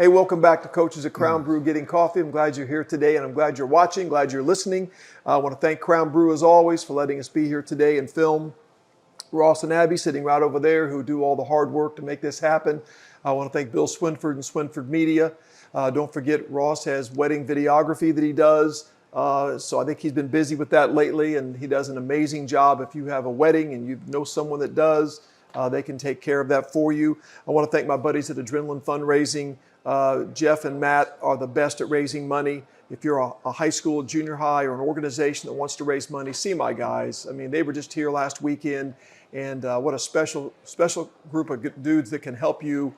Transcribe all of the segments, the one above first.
Hey, welcome back to Coaches at Crown Brew Getting Coffee. I'm glad you're here today, and I'm glad you're watching, glad you're listening. I want to thank Crown Brew, as always, for letting us be here today and film. Ross and Abby sitting right over there who do all the hard work to make this happen. I want to thank Bill Swinford and Swinford Media. Don't forget, Ross has wedding videography that he does. So I think he's been busy with that lately, and he does an amazing job. If you have a wedding and you know someone that does, they can take care of that for you. I want to thank my buddies at Adrenaline Fundraising. Jeff and Matt are the best at raising money. If you're a high school, junior high, or an organization that wants to raise money, see my guys. I mean, they were just here last weekend, and what a special group of dudes that can help you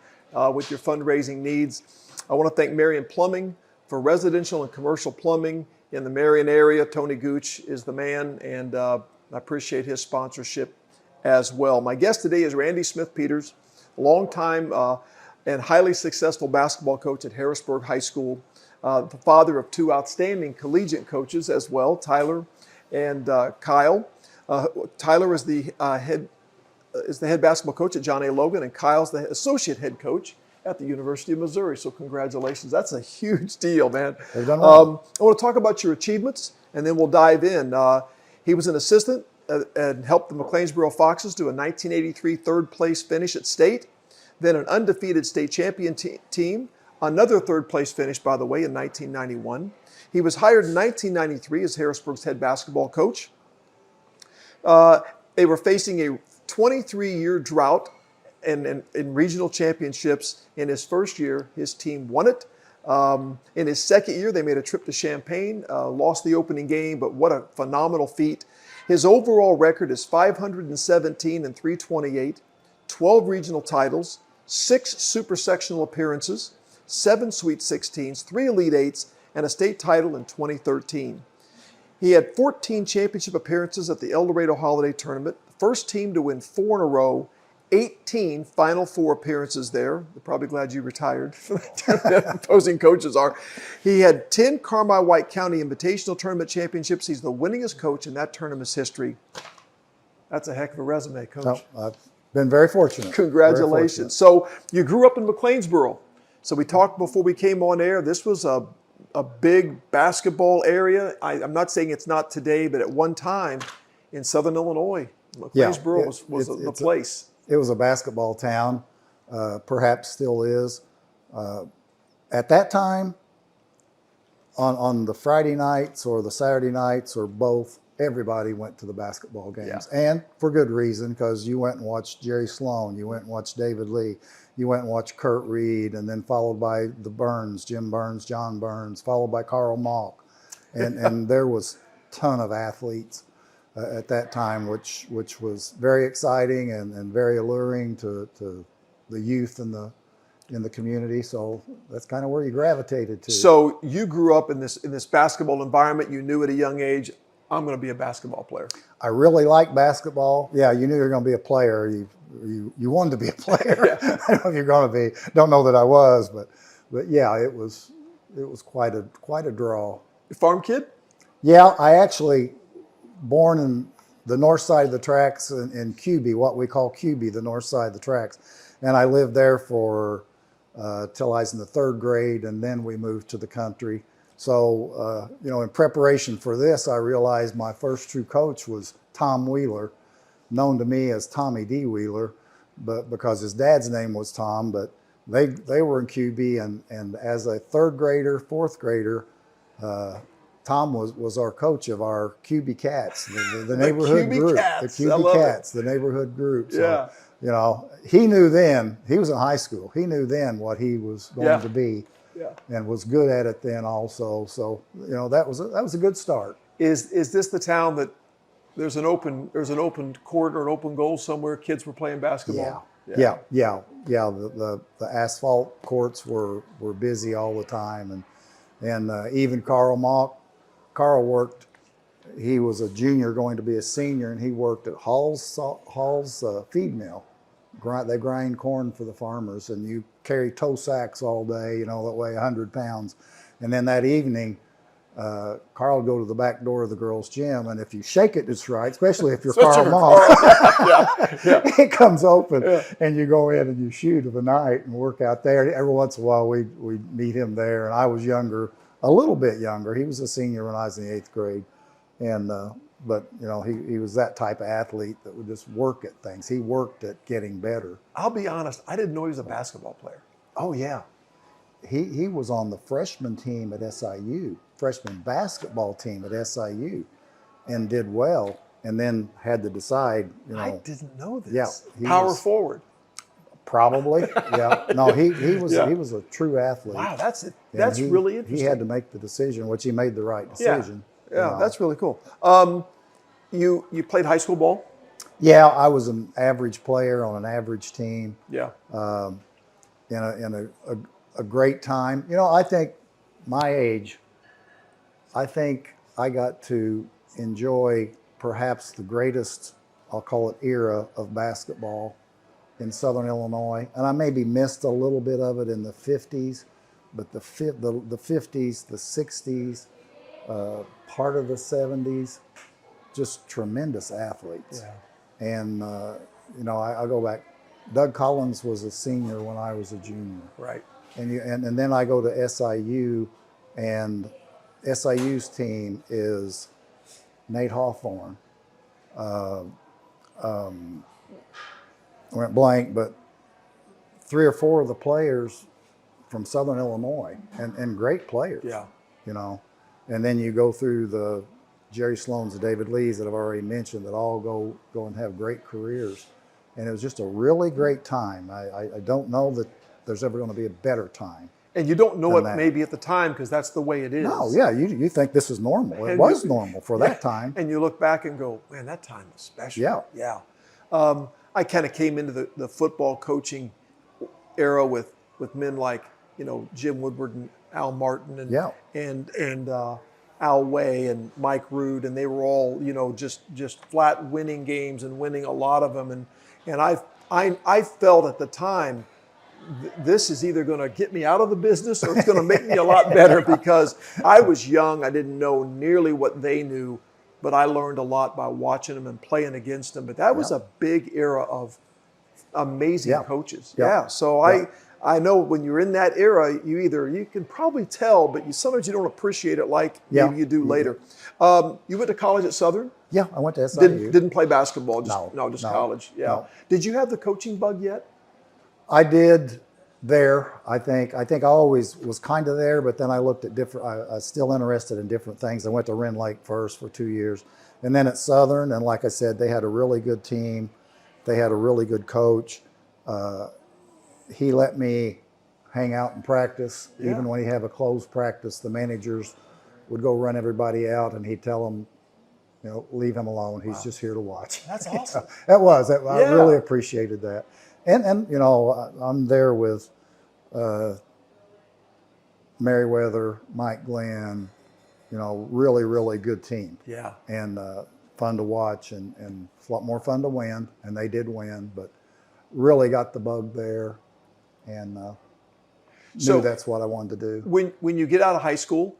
with your fundraising needs. I want to thank Marion Plumbing for residential and commercial plumbing in the Marion area. Tony Gooch is the man, and I appreciate his sponsorship as well. My guest today is Randy Smithpeters, a longtime and highly successful basketball coach at Harrisburg High School, the father of two outstanding collegiate coaches as well, Tyler and Kyle. Tyler is the head basketball coach at John A. Logan, and Kyle's the associate head coach at the University of Missouri. So congratulations. That's a huge deal, man. They've done well. I want to talk about your achievements, and then we'll dive in. He was an assistant and helped the McLean'sboro Foxes to a 1983 third place finish at state, then an undefeated state champion team, another third place finish, by the way, in 1991. He was hired in 1993 as Harrisburg's head basketball coach. They were facing a 23-year drought in regional championships. In his first year, his team won it. In his second year, they made a trip to Champaign, lost the opening game, but what a phenomenal feat. His overall record is 517 and 328, 12 regional titles, 6 super sectional appearances, 7 Sweet 16s, 3 Elite 8s, and a state title in 2013. He had 14 championship appearances at the El Dorado Holiday Tournament, the first team to win 4 in a row, 18 Final Four appearances there. They're probably glad you retired. Opposing coaches are. He had 10 Carmi White County Invitational Tournament championships. He's the winningest coach in that tournament's history. That's a heck of a resume, Coach. No, I've been very fortunate. Congratulations. So you grew up in McLean'sboro. So we talked before we came on air. This was a big basketball area. I'm not saying it's not today, but at one time in Southern Illinois, McLean'sboro was the place. It was a basketball town, perhaps still is. At that time, on the Friday nights or the Saturday nights or both, everybody went to the basketball games. Yeah. And for good reason, because you went and watched Jerry Sloan, you went and watched David Lee, you went and watched Kurt Reed, and then followed by the Burns, Jim Burns, John Burns, followed by Carl Malk. And there was a ton of athletes at that time, which was very exciting and very alluring to the youth in the community. So that's kind of where you gravitated to. So you grew up in this basketball environment. You knew at a young age, I'm going to be a basketball player. I really liked basketball. Yeah, you knew you were going to be a player. You wanted to be a player. Yeah. I don't know if you're going to be. Don't know that I was, but yeah, it was quite a draw. You farm kid? Yeah, I actually born in the north side of the tracks in QB, what we call QB, the north side of the tracks, and I lived there for till I was in the 3rd grade, and then we moved to the country. So, in preparation for this, I realized my first true coach was Tom Wheeler, known to me as Tommy D. Wheeler, but because his dad's name was Tom, but they were in QB, and as a 3rd grader, 4th grader, Tom was our coach of our QB Cats, the neighborhood group, the QB Cats, the neighborhood group. So, yeah. He knew then, he was in high school, he knew then what he was going to be. Yeah. And was good at it then also. So, that was a good start. Is this the town that there's an open court or an open goal somewhere kids were playing basketball? Yeah. The asphalt courts were busy all the time, and even Carl Malk. Carl worked. He was a junior going to be a senior, and he worked at Hall's feed mill. They grind corn for the farmers, and you carry tow sacks all day, that weigh 100 pounds. And then that evening, Carl would go to the back door of the girls' gym, and if you shake it just right, especially if you're Especially Carl for Moss, Yeah. it comes open, Yeah. and you go in and you shoot of the night and work out there. Every once in a while, we meet him there, and I was younger, a little bit younger. He was a senior when I was in the 8th grade, and but you know, he was that type of athlete that would just work at things. He worked at getting better. I'll be honest, I didn't know he was a basketball player. Oh yeah, he was on the freshman team at SIU, freshman basketball team at SIU, and did well. And then had to decide, you know. I didn't know this. Yeah, Power forward. Probably. Yeah. No, he was Yeah. he was a true athlete. Wow, that's And really interesting. He had to make the decision, which he made the right decision. Yeah, that's really cool. You played high school ball? Yeah, I was an average player on an average team. Yeah. In a great time. You know, I think my age, I think I got to enjoy perhaps the greatest, I'll call it, era of basketball in Southern Illinois. And I maybe missed a little bit of it in the 50s, but the 50s, the 60s, part of the 70s, just tremendous athletes. Yeah. And, you know, I go back. Doug Collins was a senior when I was a junior. Right. And then I go to SIU, and SIU's team is Nate Hawthorne. I went blank, but 3 or 4 of the players from Southern Illinois, and great players. Yeah. You know, and then you go through the Jerry Sloan's, the David Lees that I've already mentioned, that all go and have great careers. And it was just a really great time. I don't know that there's ever going to be a better time. And you don't know it that. maybe at the time because that's the way it is. No, yeah, you think this is normal. It was normal for that time. And you look back and go, man, that time was special. Yeah. Yeah. I kind of came into the football coaching era with men like, you know, Jim Woodward and Al Martin and Al Way and Mike Rood, and they were all, you know, just flat winning games and winning a lot of them. And I felt at the time, this is either going to get me out of the business or it's going to make me a lot better, because I was young. I didn't know nearly what they knew, but I learned a lot by watching them and playing against them. But that was a big era of amazing coaches. Yeah. So I know when you're in that era, you can probably tell, but sometimes you don't appreciate it like maybe you do later. You went to college at Southern? Yeah, I went to SIU. Didn't play basketball, just No. college. Yeah. No. Did you have the coaching bug yet? I did there. I think I always was kind of there, but then I looked at different. I was still interested in different things. I went to Wren Lake first for 2 years, and then at Southern. And like I said, they had a really good team. They had a really good coach. He let me hang out and practice. Yeah. Even when he had a closed practice, the managers would go run everybody out, and he'd tell them, you know, leave him alone. He's just here to watch. That's awesome. I really appreciated that. And you know, I'm there with Merriweather, Mike Glenn, you know, really good team. Yeah. And fun to watch and a lot more fun to win, and they did win, but really got the bug there, and knew that's what I wanted to do. When you get out of high school,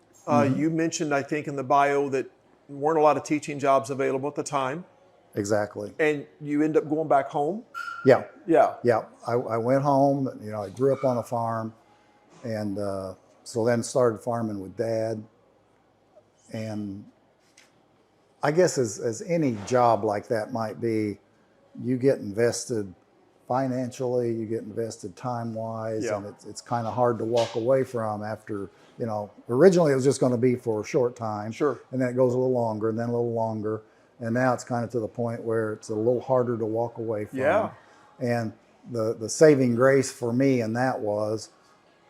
you mentioned, I think in the bio, that weren't a lot of teaching jobs available at the time. Exactly. And you end up going back home? Yeah. Yeah. Yeah. I went home. You know, I grew up on a farm, and so then started farming with Dad. And I guess as any job like that might be, you get invested financially, you get invested time-wise, and it's kind of hard to walk away from after, you know, originally it was just going to be for a short time. Sure. And then it goes a little longer, and then a little longer. And now it's kind of to the point where it's a little harder to walk away from. Yeah. And the saving grace for me in that was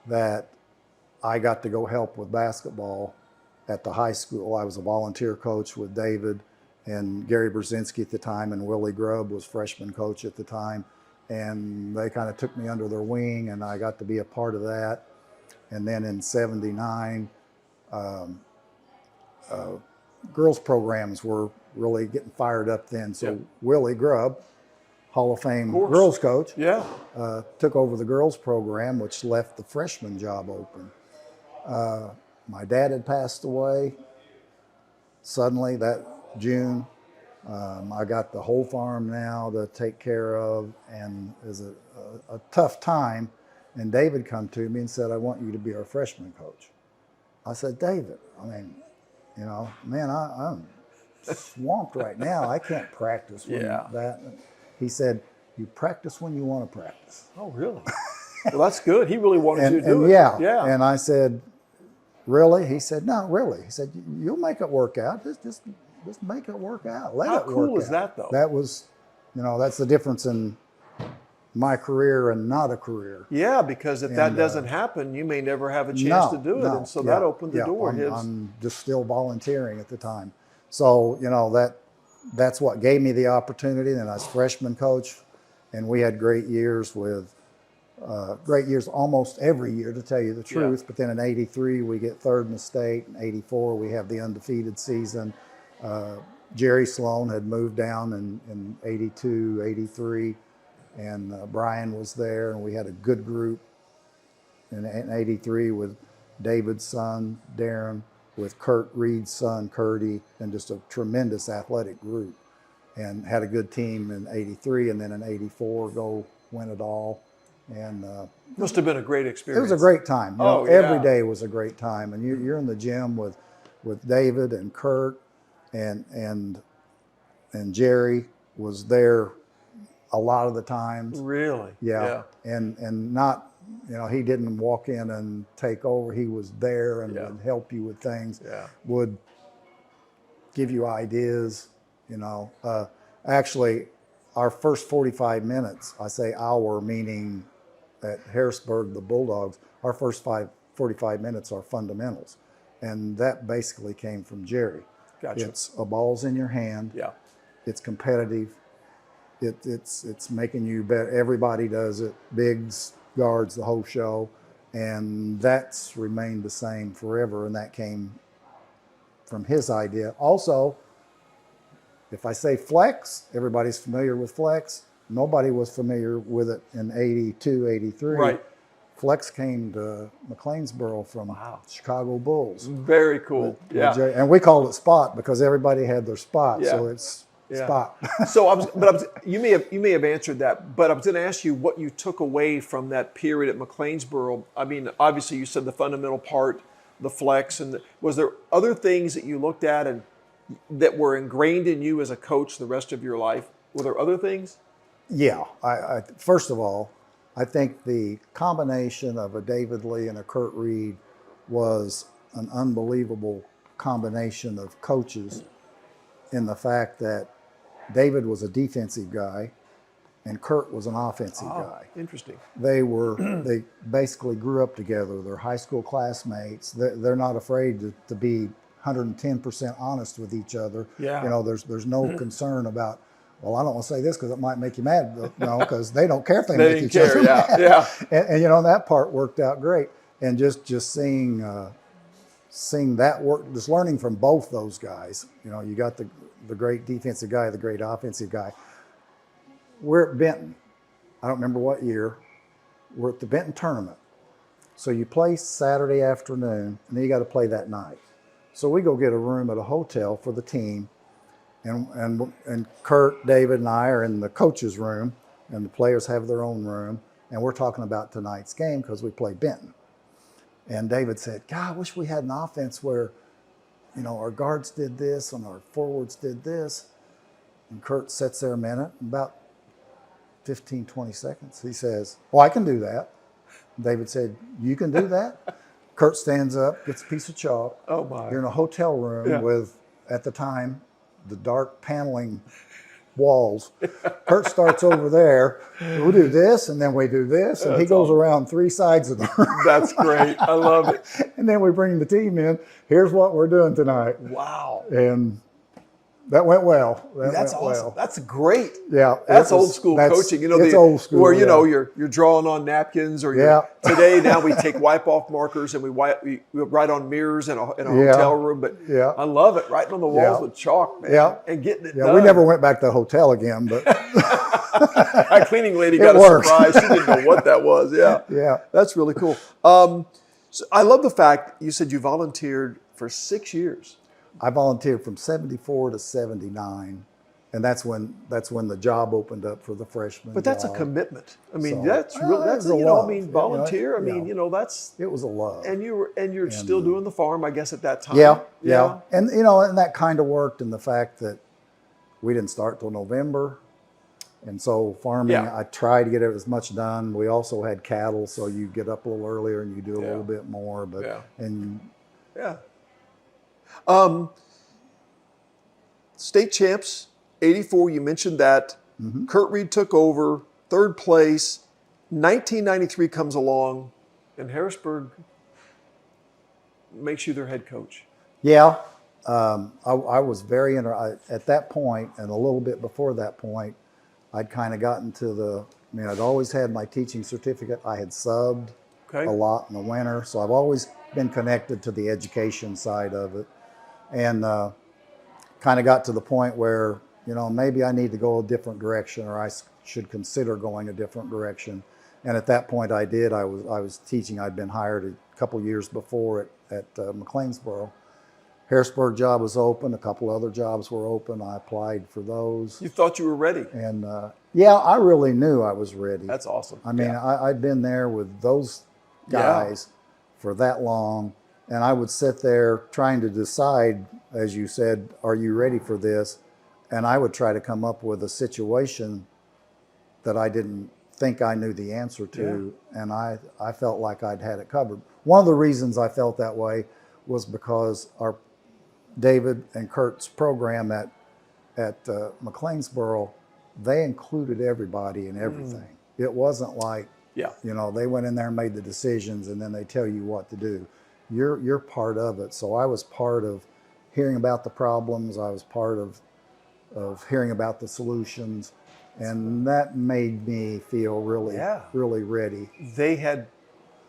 that I got to go help with basketball at the high school. I was a volunteer coach with David and Gary Brzezinski at the time, and Willie Grubb was freshman coach at the time. And they kind of took me under their wing, and I got to be a part of that. And then in '79, girls programs were really getting fired up then. So Willie Grubb, Hall of Fame girls coach, took over the girls program, which left the freshman job open. My dad had passed away suddenly that June. I got the whole farm now to take care of, and it was a tough time. And David come to me and said, I want you to be our freshman coach. I said, David, I mean, you know, man, I'm swamped right now. I can't practice when that. He said, you practice when you want to practice. Oh, really? Well, that's good. He really wanted you to do it. Yeah. And I said, really? He said, no, really. He said, you'll make it work out. Just make it work out. Let it work out. How cool is that, though? That was, you know, that's the difference in my career and not a career. Yeah, because if that doesn't happen, you may never have a chance to do it. And so that opened the door. I'm just still volunteering at the time. So, you know, that's what gave me the opportunity. And I was freshman coach, and we had great years almost every year, to tell you the truth. But then in '83, we get third in the state. In '84, we have the undefeated season. Jerry Sloan had moved down in '82, '83, and Brian was there, and we had a good group in '83 with David's son, Darren, with Kurt Reed's son, Curdy, and just a tremendous athletic group, and had a good team in '83, and then in '84, go win it all. And must have been a great experience. It was a great time. You know, every day was a great time, and you're in the gym with David and Kurt, and Jerry was there a lot of the times. Really? Yeah. And not, you know, he didn't walk in and take over. He was there and would help you with things. Yeah. Would give you ideas. You know, actually, our first 45 minutes, I say our meaning at Harrisburg, the Bulldogs, our first 45 minutes are fundamentals. And that basically came from Jerry. Gotcha. It's a ball's in your hand. Yeah. It's competitive. It's making you bet. Everybody does it. Bigs, guards, the whole show. And that's remained the same forever. And that came from his idea. Also, if I say flex, everybody's familiar with flex. Nobody was familiar with it in '82, '83. Right. Flex came to McLean'sboro from Chicago Bulls. Very cool. And we called it spot because everybody had their spot. So it's spot. So you may have answered that, but I was going to ask you what you took away from that period at McLean'sboro. I mean, obviously you said the fundamental part, the flex, and was there other things that you looked at and that were ingrained in you as a coach the rest of your life? Were there other things? Yeah. I first of all, I think the combination of a David Lee and a Kurt Reed was an unbelievable combination of coaches, in the fact that David was a defensive guy and Kurt was an offensive guy. Interesting. They basically grew up together. They're high school classmates. They're not afraid to be 110% honest with each other. Yeah. You know, there's no concern about, well, I don't want to say this because it might make you mad. No, because they don't care if they make each other mad. Yeah. And you know, that part worked out great. And just seeing that work, just learning from both those guys. You know, you got the great defensive guy, the great offensive guy. We're at Benton. I don't remember what year. We're at the Benton tournament. So you play Saturday afternoon, and then you got to play that night. So we go get a room at a hotel for the team. And Kurt, David, and I are in the coach's room, and the players have their own room, and we're talking about tonight's game because we play Benton. And David said, God, I wish we had an offense where, you know, our guards did this and our forwards did this. And Kurt sits there a minute, about 15, 20 seconds. He says, well, I can do that. David said, you can do that? Kurt stands up, gets a piece of chalk. Oh, my. You're in a hotel room with, at the time, the dark paneling walls. Kurt starts over there. We do this, and then we do this, and he goes around three sides of the room. That's great. I love it. And then we bring the team in. Here's what we're doing tonight. Wow. And that went well. That's awesome. Well. That's great. Yeah. That's old school coaching. You know, it's old school. Where, you know, you're drawing on napkins, or today now we take wipe-off markers and we write on mirrors in a hotel room. But I love it. Writing on the walls with chalk, man. Yeah. And getting it done. We never went back to the hotel again, but our cleaning lady got a surprise. She didn't know what that was. Yeah. Yeah. That's really cool. So I love the fact you said you volunteered for 6 years. I volunteered from 74 to 79, and that's when the job opened up for the freshman. But that's a job. commitment. I mean, So, that's real. it That's was a you know, I love. mean, volunteer. I mean, Yeah. you know, that's It was a love. and you're still doing the farm, I guess, at that time. Yeah. And and that kind of worked in the fact that we didn't start till November. And so farming, Yeah. I tried to get it as much done. We also had cattle, so you get up a little earlier and you do a Yeah. little bit more. But Yeah. and Yeah. State champs, 84. You mentioned that. Kurt Reed took over, third place. 1993 comes along, and Harrisburg makes you their head coach. yeah, I was very at that point, and a little bit before that point, I'd kind of gotten to I'd always had my teaching certificate. I had subbed Okay. a lot in the winter, so I've always been connected to the education side of it, and kind of got to the point where maybe I need to go a different direction, or I should consider going a different direction. And at that point, I did. I was teaching. I'd been hired a couple years before at McLean'sboro. Harrisburg job was open. A couple other jobs were open. I applied for those. You thought you were ready. And yeah, I really knew I was ready. That's awesome. I mean, I'd been there with those guys for that long, and I would sit there trying to decide, as you said, are you ready for this? And I would try to come up with a situation that I didn't think I knew the answer to, and I felt like I'd had it covered. One of the reasons I felt that way was because our David and Kurt's program at McLean'sboro, they included everybody in everything. It wasn't like, they went in there and made the decisions and then they tell you what to do. You're part of it. So I was part of hearing about the problems. I was part of hearing about the solutions. And that made me feel really ready. They had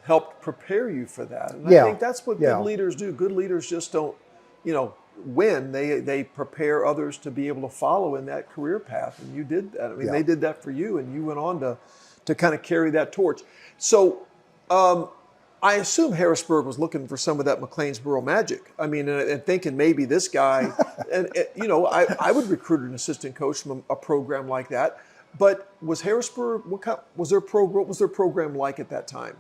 helped prepare you for that. And I think that's what good leaders do. Good leaders just don't, win. They prepare others to be able to follow in that career path. And you did that. I mean, they did that for you, and you went on to kind of carry that torch. So I assume Harrisburg was looking for some of that McLean'sboro magic. I mean, and thinking maybe this guy, and I would recruit an assistant coach from a program like that. But was Harrisburg, what was their program like at that time?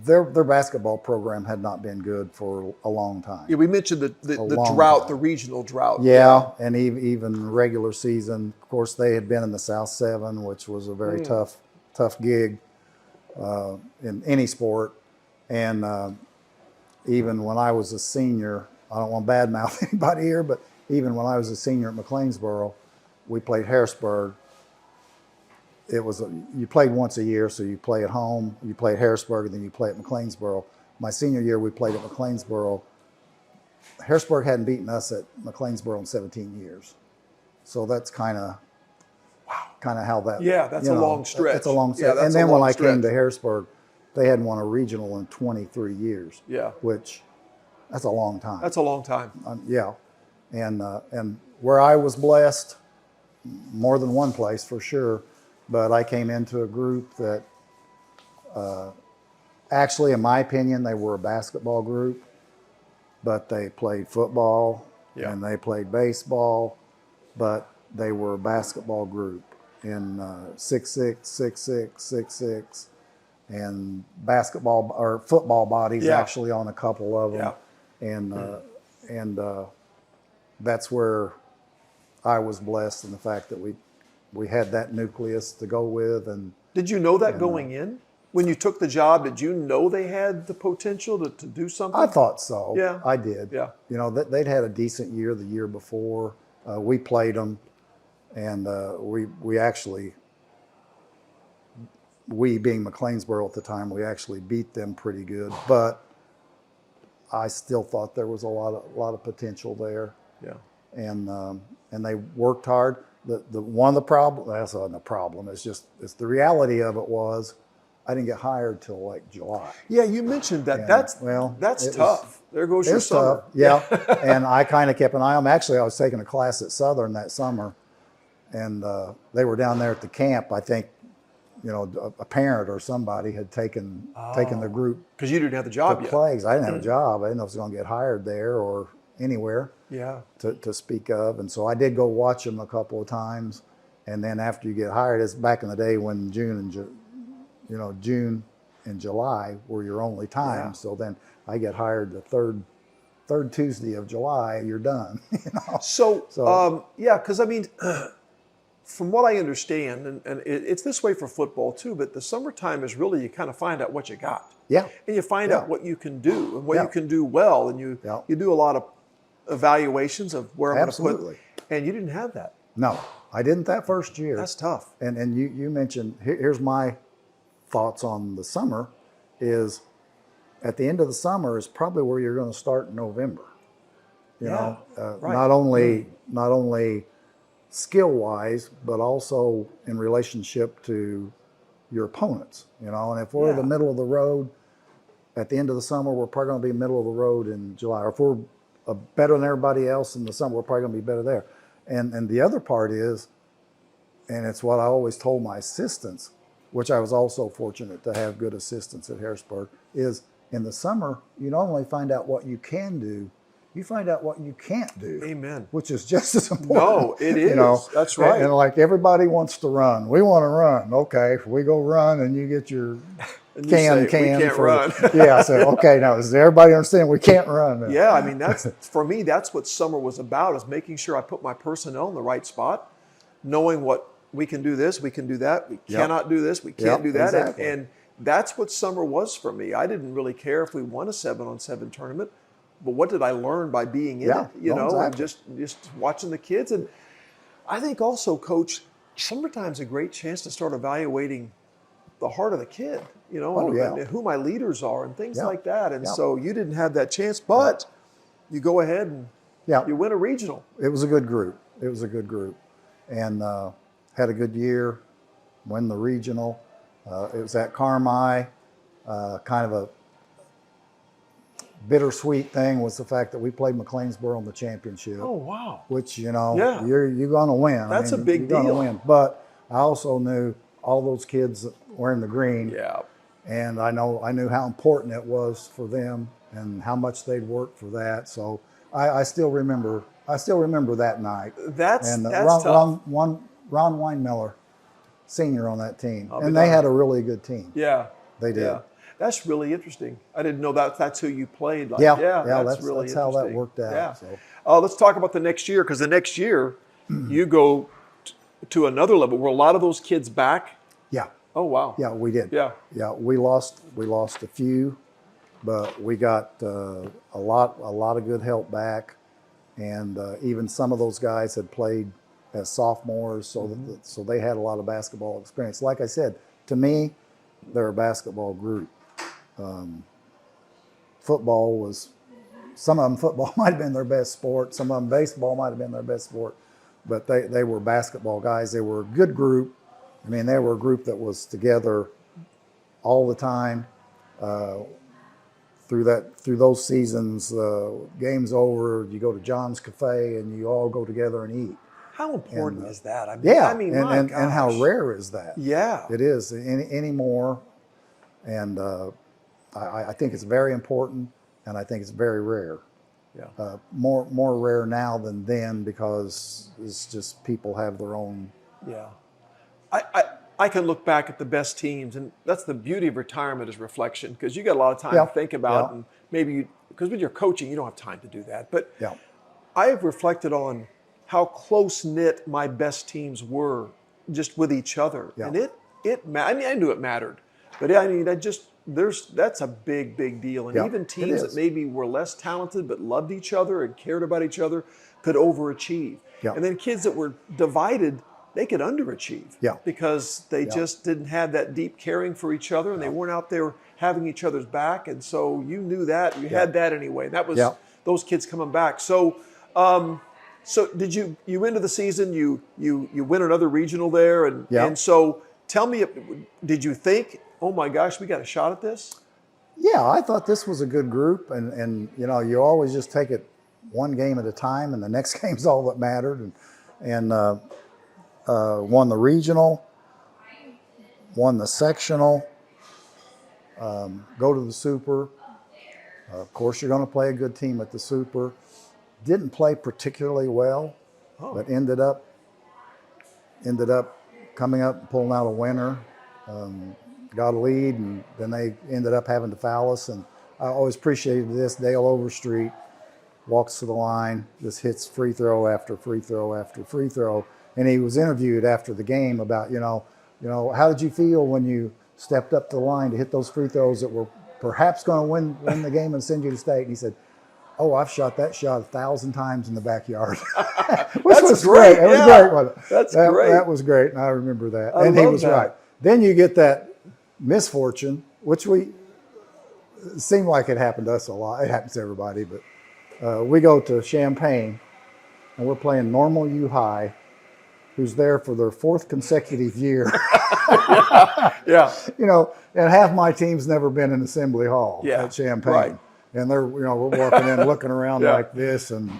Their basketball program had not been good for a long time. Yeah, we mentioned the drought, the regional drought. Yeah, and even regular season. Of course, they had been in the South 7, which was a very tough gig in any sport. And even when I was a senior, I don't want to badmouth anybody here, but even when I was a senior at McLean'sboro, we played Harrisburg. You played once a year, so you play at home, you play at Harrisburg, and then you play at McLean'sboro. My senior year, we played at McLean'sboro. Harrisburg hadn't beaten us at McLean'sboro in 17 years. So that's kind of how that. Yeah, that's a long stretch. It's a long stretch. Yeah, and then when I came to Harrisburg, they hadn't won a regional in 23 years. Yeah. Which, that's a long time. That's a long time. Yeah. And where I was blessed, more than one place for sure, but I came into a group that actually, in my opinion, they were a basketball group, but they played football and they played baseball, but they were a basketball group in 6'6", 6'6", 6'6", and basketball or football bodies actually on a couple of them. And that's where I was blessed in the fact that we had that nucleus to go with. And did you know that going in? When you took the job, did you know they had the potential to do something? I thought so. Yeah. I did. Yeah. They'd had a decent year the year before. We played them, and we actually, being McLean'sboro at the time, we actually beat them pretty good. But I still thought there was a lot of potential there. Yeah. And they worked hard. The problem. It's the reality of it was, I didn't get hired till like July. Yeah, you mentioned that. And, that's tough. There goes your It's summer. tough, yeah. And I kind of kept an eye on them. Actually, I was taking a class at Southern that summer, and they were down there at the camp. I think a parent or somebody had taken the group Because you didn't have the job to yet. plays. I didn't have a job. I didn't know if I was going to get hired there or anywhere Yeah. to speak of. And so I did go watch them a couple of times. And then after you get hired, it's back in the day when June and July were your only time. Yeah. So then I get hired the third Tuesday of July. You're done. So yeah, because I mean, from what I understand, and it's this way for football too, but the summertime is really you kind of find out what you got. Yeah. And you find out what you can do and what Yeah. you can do well, and you do a lot of evaluations of where I'm going to put. And you didn't have that. No, I didn't that first year. That's tough. And you mentioned, here's my thoughts on the summer, is at the end of the summer is probably where you're going to start in November. You know, right. Not only skill wise, but also in relationship to your opponents. You know, and if we're the middle of the road at the end of the summer, we're probably going to be middle of the road in July. Or if we're better than everybody else in the summer, we're probably going to be better there. And the other part is, and it's what I always told my assistants, which I was also fortunate to have good assistants at Harrisburg, is in the summer, you not only find out what you can do, you find out what you can't do. Amen. Which is just as important. No, it is. That's right. And like everybody wants to run. We want to run. Okay, if we go run and you get your can. We can't run. Yeah, so okay, now does everybody understand we can't run? Now? Yeah, I mean, that's for me, that's what summer was about, is making sure I put my personnel in the right spot, knowing what we can do this, we can do that, we cannot do this, we can't do that. Exactly. And that's what summer was for me. I didn't really care if we won a 7-on-7 tournament, but what did I learn by being in it? And just watching the kids. And I think also, Coach, summertime's a great chance to start evaluating the heart of the kid, and who my leaders are and things like that. And so you didn't have that chance, but you go ahead and you win a regional. It was a good group. And had a good year, won the regional. It was at Carmi. Kind of a bittersweet thing was the fact that we played McLean'sboro in the championship. Oh, wow. Which, you're going to win. That's a big deal. You're going to win. But I also knew all those kids wearing the green. Yeah. And I knew how important it was for them and how much they'd worked for that. So I still remember that night. That's tough. Ron Weinmiller, senior on that team. And they had a really good team. Yeah. They did. Yeah. That's really interesting. I didn't know that's who you played. Like, that's really that's how that worked out. Yeah. So. Let's talk about the next year, because the next year you go to another level. Were a lot of those kids back? Yeah. Oh, wow. Yeah, we did. Yeah. Yeah, we lost a few, but we got a lot of good help back, and even some of those guys had played as sophomores, so they had a lot of basketball experience. Like I said, to me, they're a basketball group. Football was, some of them football might have been their best sport, some of them baseball might have been their best sport, but they were basketball guys. They were a good group. I mean, they were a group that was together all the time. Through those seasons, game's over, you go to John's Cafe and you all go together and eat. How important is that? And how rare is that? Yeah. It is anymore. And I think it's very important, and I think it's very rare. Yeah. More rare now than then, because it's just people have their own. Yeah. I can look back at the best teams, and that's the beauty of retirement, is reflection, because you got a lot of time to think about, and maybe because with your coaching, you don't have time to do that. But I have reflected on how close-knit my best teams were just with each other. And I knew it mattered, but I mean, that's a big deal. And even teams that maybe were less talented but loved each other and cared about each other could overachieve. And then kids that were divided, they could underachieve because they just didn't have that deep caring for each other, and they weren't out there having each other's back. And so you knew that. You had that anyway. That was those kids coming back. So did you into the season, you win another regional there, and so tell me, did you think, oh my gosh, we got a shot at this? Yeah, I thought this was a good group, and you always just take it one game at a time, and the next game's all that mattered, and won the regional. won the sectional, go to the Super. Of course, you're going to play a good team at the Super. Didn't play particularly well, but ended up coming up and pulling out a winner. Got a lead, and then they ended up having to foul us. And I always appreciated this. Dale Overstreet walks to the line, just hits free throw after free throw after free throw. And he was interviewed after the game about, how did you feel when you stepped up to the line to hit those free throws that were perhaps going to win the game and send you to state? And he said, "Oh, I've shot that shot 1,000 times in the backyard." Which was great. It was great, wasn't it? That's great. That was great, and I remember that. I and he love was that. right. Then you get that misfortune, which it seemed like it happened to us a lot. It happens to everybody, but we go to Champaign, and we're playing Normal U High, who's there for their 4th consecutive year. Yeah. And half my team's never been in Assembly Hall at Champaign. Right. And they're, we're walking in, looking around like this, and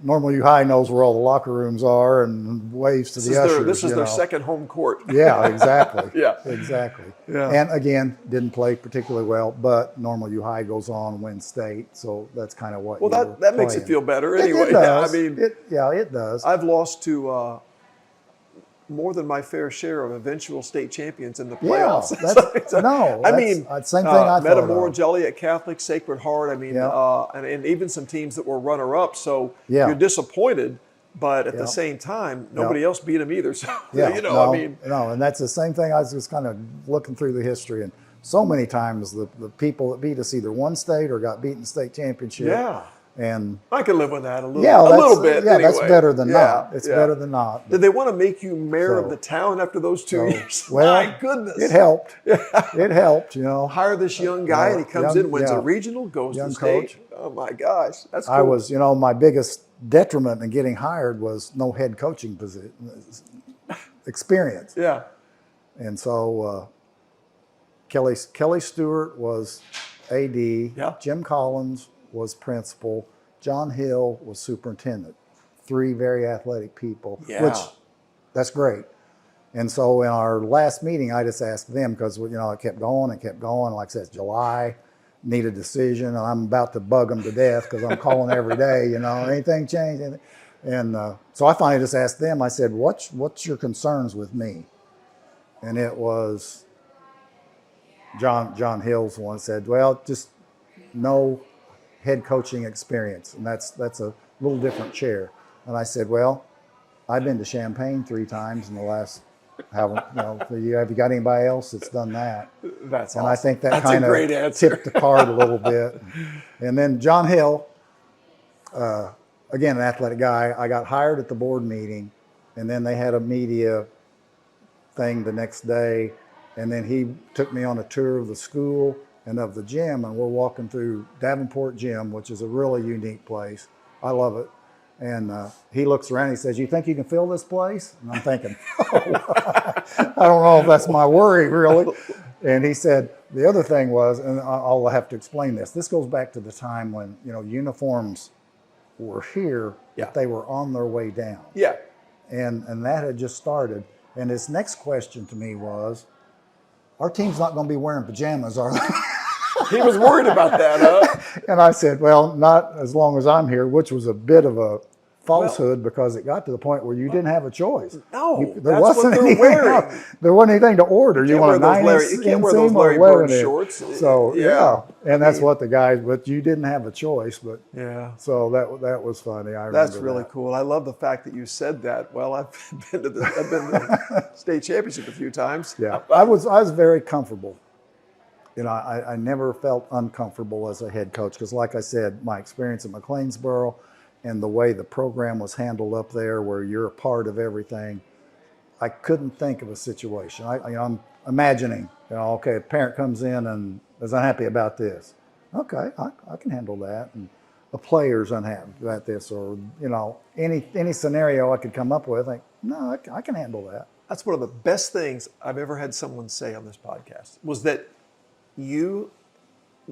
Normal U High knows where all the locker rooms are and waves to the ushers. This is their second home court. Yeah, exactly. Yeah. Exactly. Yeah. And again, didn't play particularly well, but Normal U High goes on and wins state, so that's kind of what. Well, that makes it feel better anyway. It does. Yeah, it does. I've lost to more than my fair share of eventual state champions in the playoffs. Yeah, that's the same thing I thought Metamora, of. Joliet Catholic, Sacred Heart. And even some teams that were runner-ups. So Yeah. you're disappointed, but at the same time, nobody else beat them either. So and that's the same thing. I was just kind of looking through the history, and so many times the people that beat us either won state or got beaten state championship. Yeah. And I can live with that a little bit. Yeah, anyway. that's better than not. It's better than not. Did they want to make you mayor of the town after those 2 years? Well, my goodness. It helped. It helped, Hire this young guy, and he comes in, wins a regional, goes to state. Coach. Oh my gosh, that's cool. I was, my biggest detriment in getting hired was no head coaching position experience. Yeah. And so Kelly Stewart was AD. Yeah. Jim Collins was principal. John Hill was superintendent. 3 very athletic people, which that's great. And so in our last meeting, I just asked them because, it kept going and kept going. Like I said, it's July, need a decision. And I'm about to bug them to death because I'm calling every day, anything changed. And so I finally just asked them, I said, what's your concerns with me? And it was John Hill's one said, well, just no head coaching experience, and that's a little different chair. And I said, well, I've been to Champaign 3 times in the last, have you got anybody else that's done that? That's and awesome. I think that kind of tipped the card a little bit. And then John Hill, again, an athletic guy. I got hired at the board meeting, and then they had a media thing the next day, and then he took me on a tour of the school and of the gym, and we're walking through Davenport Gym, which is a really unique place. I love it. And he looks around and he says, "You think you can fill this place?" And I'm thinking, I don't know if that's my worry, really. And he said, the other thing was, and I'll have to explain this. This goes back to the time when, uniforms were here, but they were on their way down. Yeah. And that had just started. And his next question to me was, our team's not going to be wearing pajamas, are they? He was worried about that, huh? And I said, well, not as long as I'm here, which was a bit of a falsehood because it got to the point where you didn't have a choice. No, there wasn't what they're anything wearing. There wasn't anything to order. You want a 9-inch You can't wear those Larry Bird shorts. So, and that's what the guys, but you didn't have a choice. But so that was funny. I remember that's really cool. I love the fact that you said that. Well, I've been to the state championship a few times. Yeah, I was very comfortable. I never felt uncomfortable as a head coach because, like I said, my experience at McLean'sboro and the way the program was handled up there where you're a part of everything, I couldn't think of a situation. I'm imagining, okay, a parent comes in and is unhappy about this. Okay, I can handle that. And a player's unhappy about this, or, any scenario I could come up with, no, I can handle that. That's one of the best things I've ever had someone say on this podcast, was that you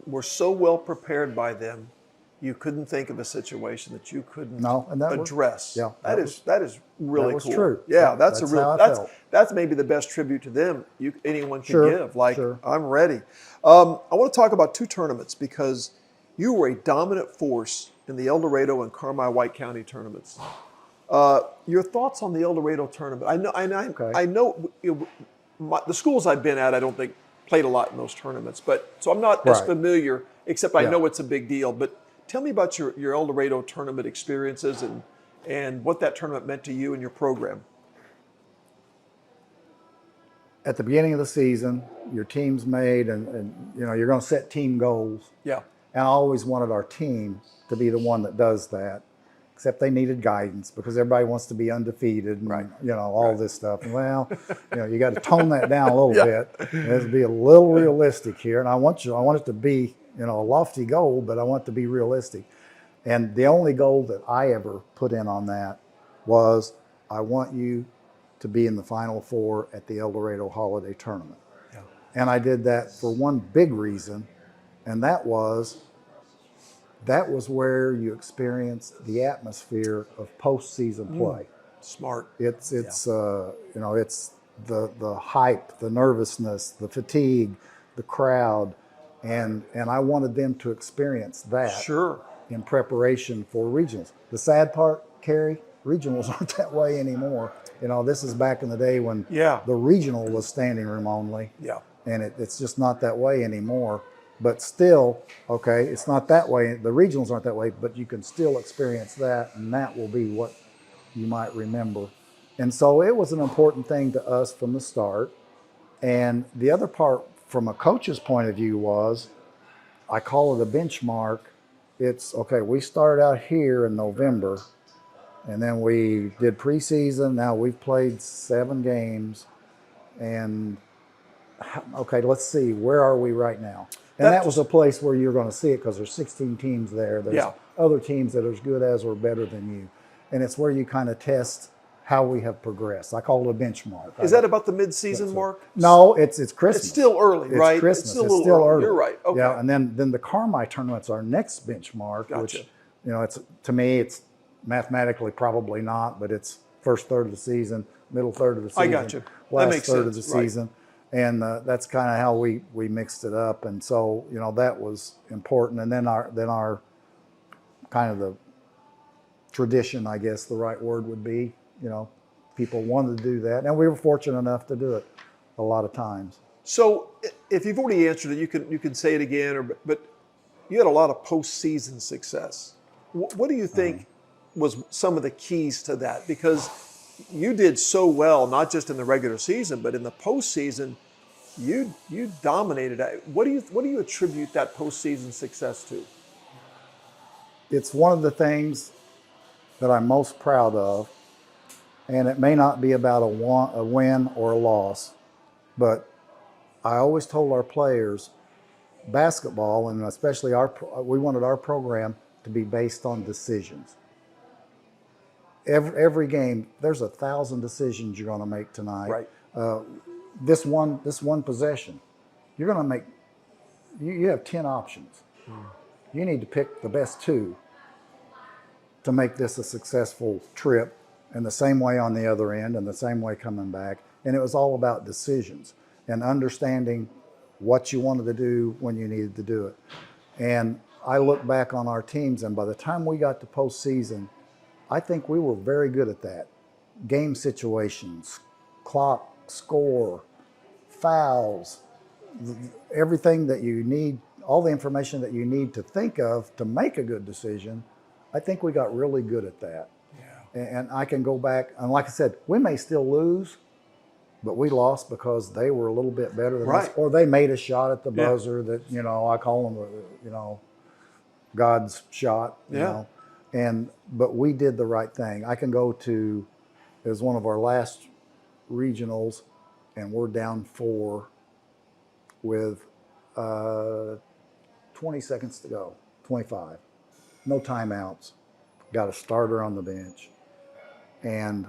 were so well prepared by them you couldn't think of a situation that you couldn't No, and that was- address. yeah, that is really that was cool. true. Yeah, that's how I felt. that's maybe the best tribute to them anyone can Sure, give. Like, sure. I'm ready. I want to talk about 2 tournaments because you were a dominant force in the El Dorado and Carmi White County tournaments. Your thoughts on the El Dorado tournament? I know the schools I've been at, I don't think played a lot in those tournaments, but so I'm not as Right. familiar, except I Yeah. know it's a big deal. But tell me about your El Dorado tournament experiences and what that tournament meant to you and your program. At the beginning of the season, your team's made, and you're going to set team goals. Yeah. And I always wanted our team to be the one that does that, except they needed guidance because everybody wants to be undefeated and, Right. all this stuff. And well, you got to tone that down a little Yeah. bit. Let's be a little realistic here. And I want it to be, a lofty goal, but I want it to be realistic. And the only goal that I ever put in on that was I want you to be in the Final Four at the El Dorado Holiday Tournament. Yeah. And I did that for one big reason, and that was where you experience the atmosphere of postseason play. Smart. It's it's the hype, the nervousness, the fatigue, the crowd, and I wanted them to experience that Sure. in preparation for regionals. The sad part, Kerry, regionals aren't that way anymore. This is back in the day when Yeah. the regional was standing room only. Yeah. And it's just not that way anymore. But still, okay, it's not that way. The regionals aren't that way, but you can still experience that, and that will be what you might remember. And so it was an important thing to us from the start. And the other part, from a coach's point of view, was I call it a benchmark. It's okay, we started out here in November, and then we did preseason. Now we've played 7 games. And okay, let's see, where are we right now? And that was a place where you're going to see it because there's 16 teams there. There's other teams that are as good as or better than you. And it's where you kind of test how we have progressed. I call it a benchmark. Is that about the mid-season mark? No, it's Christmas. It's still early, right? It's Christmas. It's still a little early. You're right. Okay. Yeah, and then the Carmi tournament's our next benchmark, Gotcha. which, it's, to me, it's mathematically probably not, but it's first third of the season, middle third of the season, I got you. That last makes third of sense. the season. And that's kind of how we mixed it up. And so, that was important. And then our kind of the tradition, I guess the right word would be, people wanted to do that. And we were fortunate enough to do it a lot of times. So if you've already answered it, you can say it again, but you had a lot of postseason success. What do you think was some of the keys to that? Because you did so well, not just in the regular season, but in the postseason, you dominated. What do you attribute that postseason success to? It's one of the things that I'm most proud of, and it may not be about a win or a loss, but I always told our players, basketball, and especially we wanted our program to be based on decisions. Every game, there's 1,000 decisions you're going to make tonight. Right. This one possession, you're going to make. You have 10 options. You need to pick the best 2 to make this a successful trip, and the same way on the other end, and the same way coming back. And it was all about decisions and understanding what you wanted to do when you needed to do it. And I look back on our teams, and by the time we got to postseason, I think we were very good at that. Game situations, clock, score, fouls, everything that you need, all the information that you need to think of to make a good decision. I think we got really good at that. Yeah. And I can go back, and like I said, we may still lose, but we lost because they were a little bit better than us, or they made a shot at the buzzer that, I call them, God's shot, you know. But we did the right thing. I can go to, it was one of our last regionals, and we're down 4 with 20 seconds to go, 25. No timeouts. Got a starter on the bench, and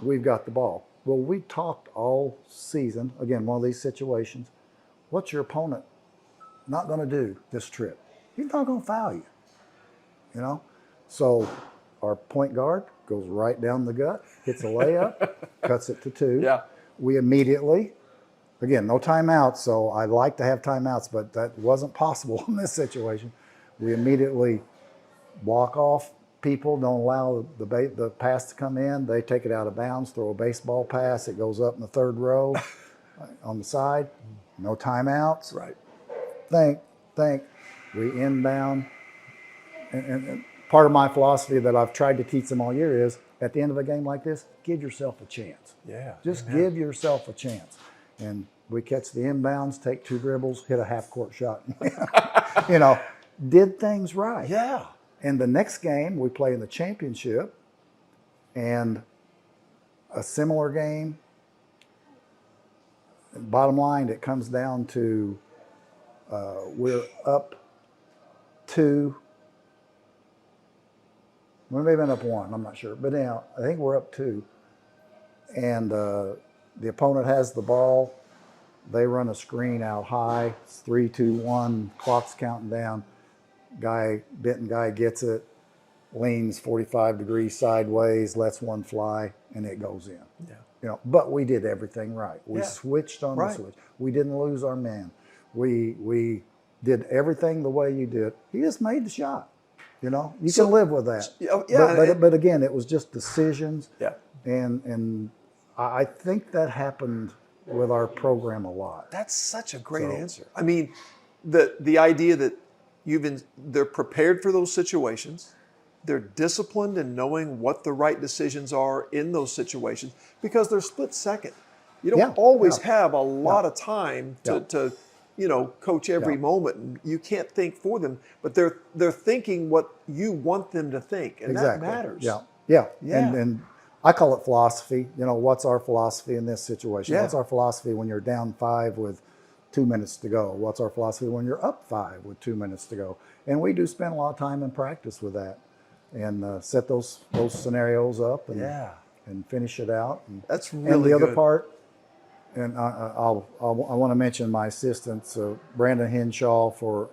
we've got the ball. Well, we talked all season, again, one of these situations. What's your opponent not going to do this trip? He's not going to foul you. you know. So our point guard goes right down the gut, hits a layup, cuts it to 2. Yeah. We immediately, again, no timeouts, so I'd like to have timeouts, but that wasn't possible in this situation. We immediately block off people, don't allow the pass to come in. They take it out of bounds, throw a baseball pass. It goes up in the 3rd row on the side. No timeouts. Right. Think. We inbound. And part of my philosophy that I've tried to teach them all year is, at the end of a game like this, give yourself a chance. Yeah. Just give yourself a chance. And we catch the inbounds, take 2 dribbles, hit a half-court shot. You know, did things right. Yeah. And the next game, we play in the championship, and a similar game. Bottom line, it comes down to we're up 2. We may have been up 1, I'm not sure. But now, I think we're up 2. And the opponent has the ball. They run a screen out high. It's 3, 2, 1. Clock's counting down. Bitten guy gets it, leans 45 degrees sideways, lets one fly, and it goes in. Yeah. You know, but we did everything right. We switched on the switch. We didn't lose our man. We did everything the way you did. He just made the shot. You know, you can live with that. Yeah. But again, it was just decisions. Yeah. And I think that happened with our program a lot. That's such a great answer. I mean, the idea that they're prepared for those situations. They're disciplined in knowing what the right decisions are in those situations, because they're split second. You don't always have a lot of time to coach every moment, and you can't think for them, but they're thinking what you want them to think, and that matters. Yeah. And I call it philosophy. You know, what's our philosophy in this situation? Yeah. What's our philosophy when you're down 5 with 2 minutes to go? What's our philosophy when you're up 5 with 2 minutes to go? And we do spend a lot of time in practice with that, and set those scenarios up and finish it out. That's really And the other good. part, and I want to mention my assistants, Brandon Henshaw for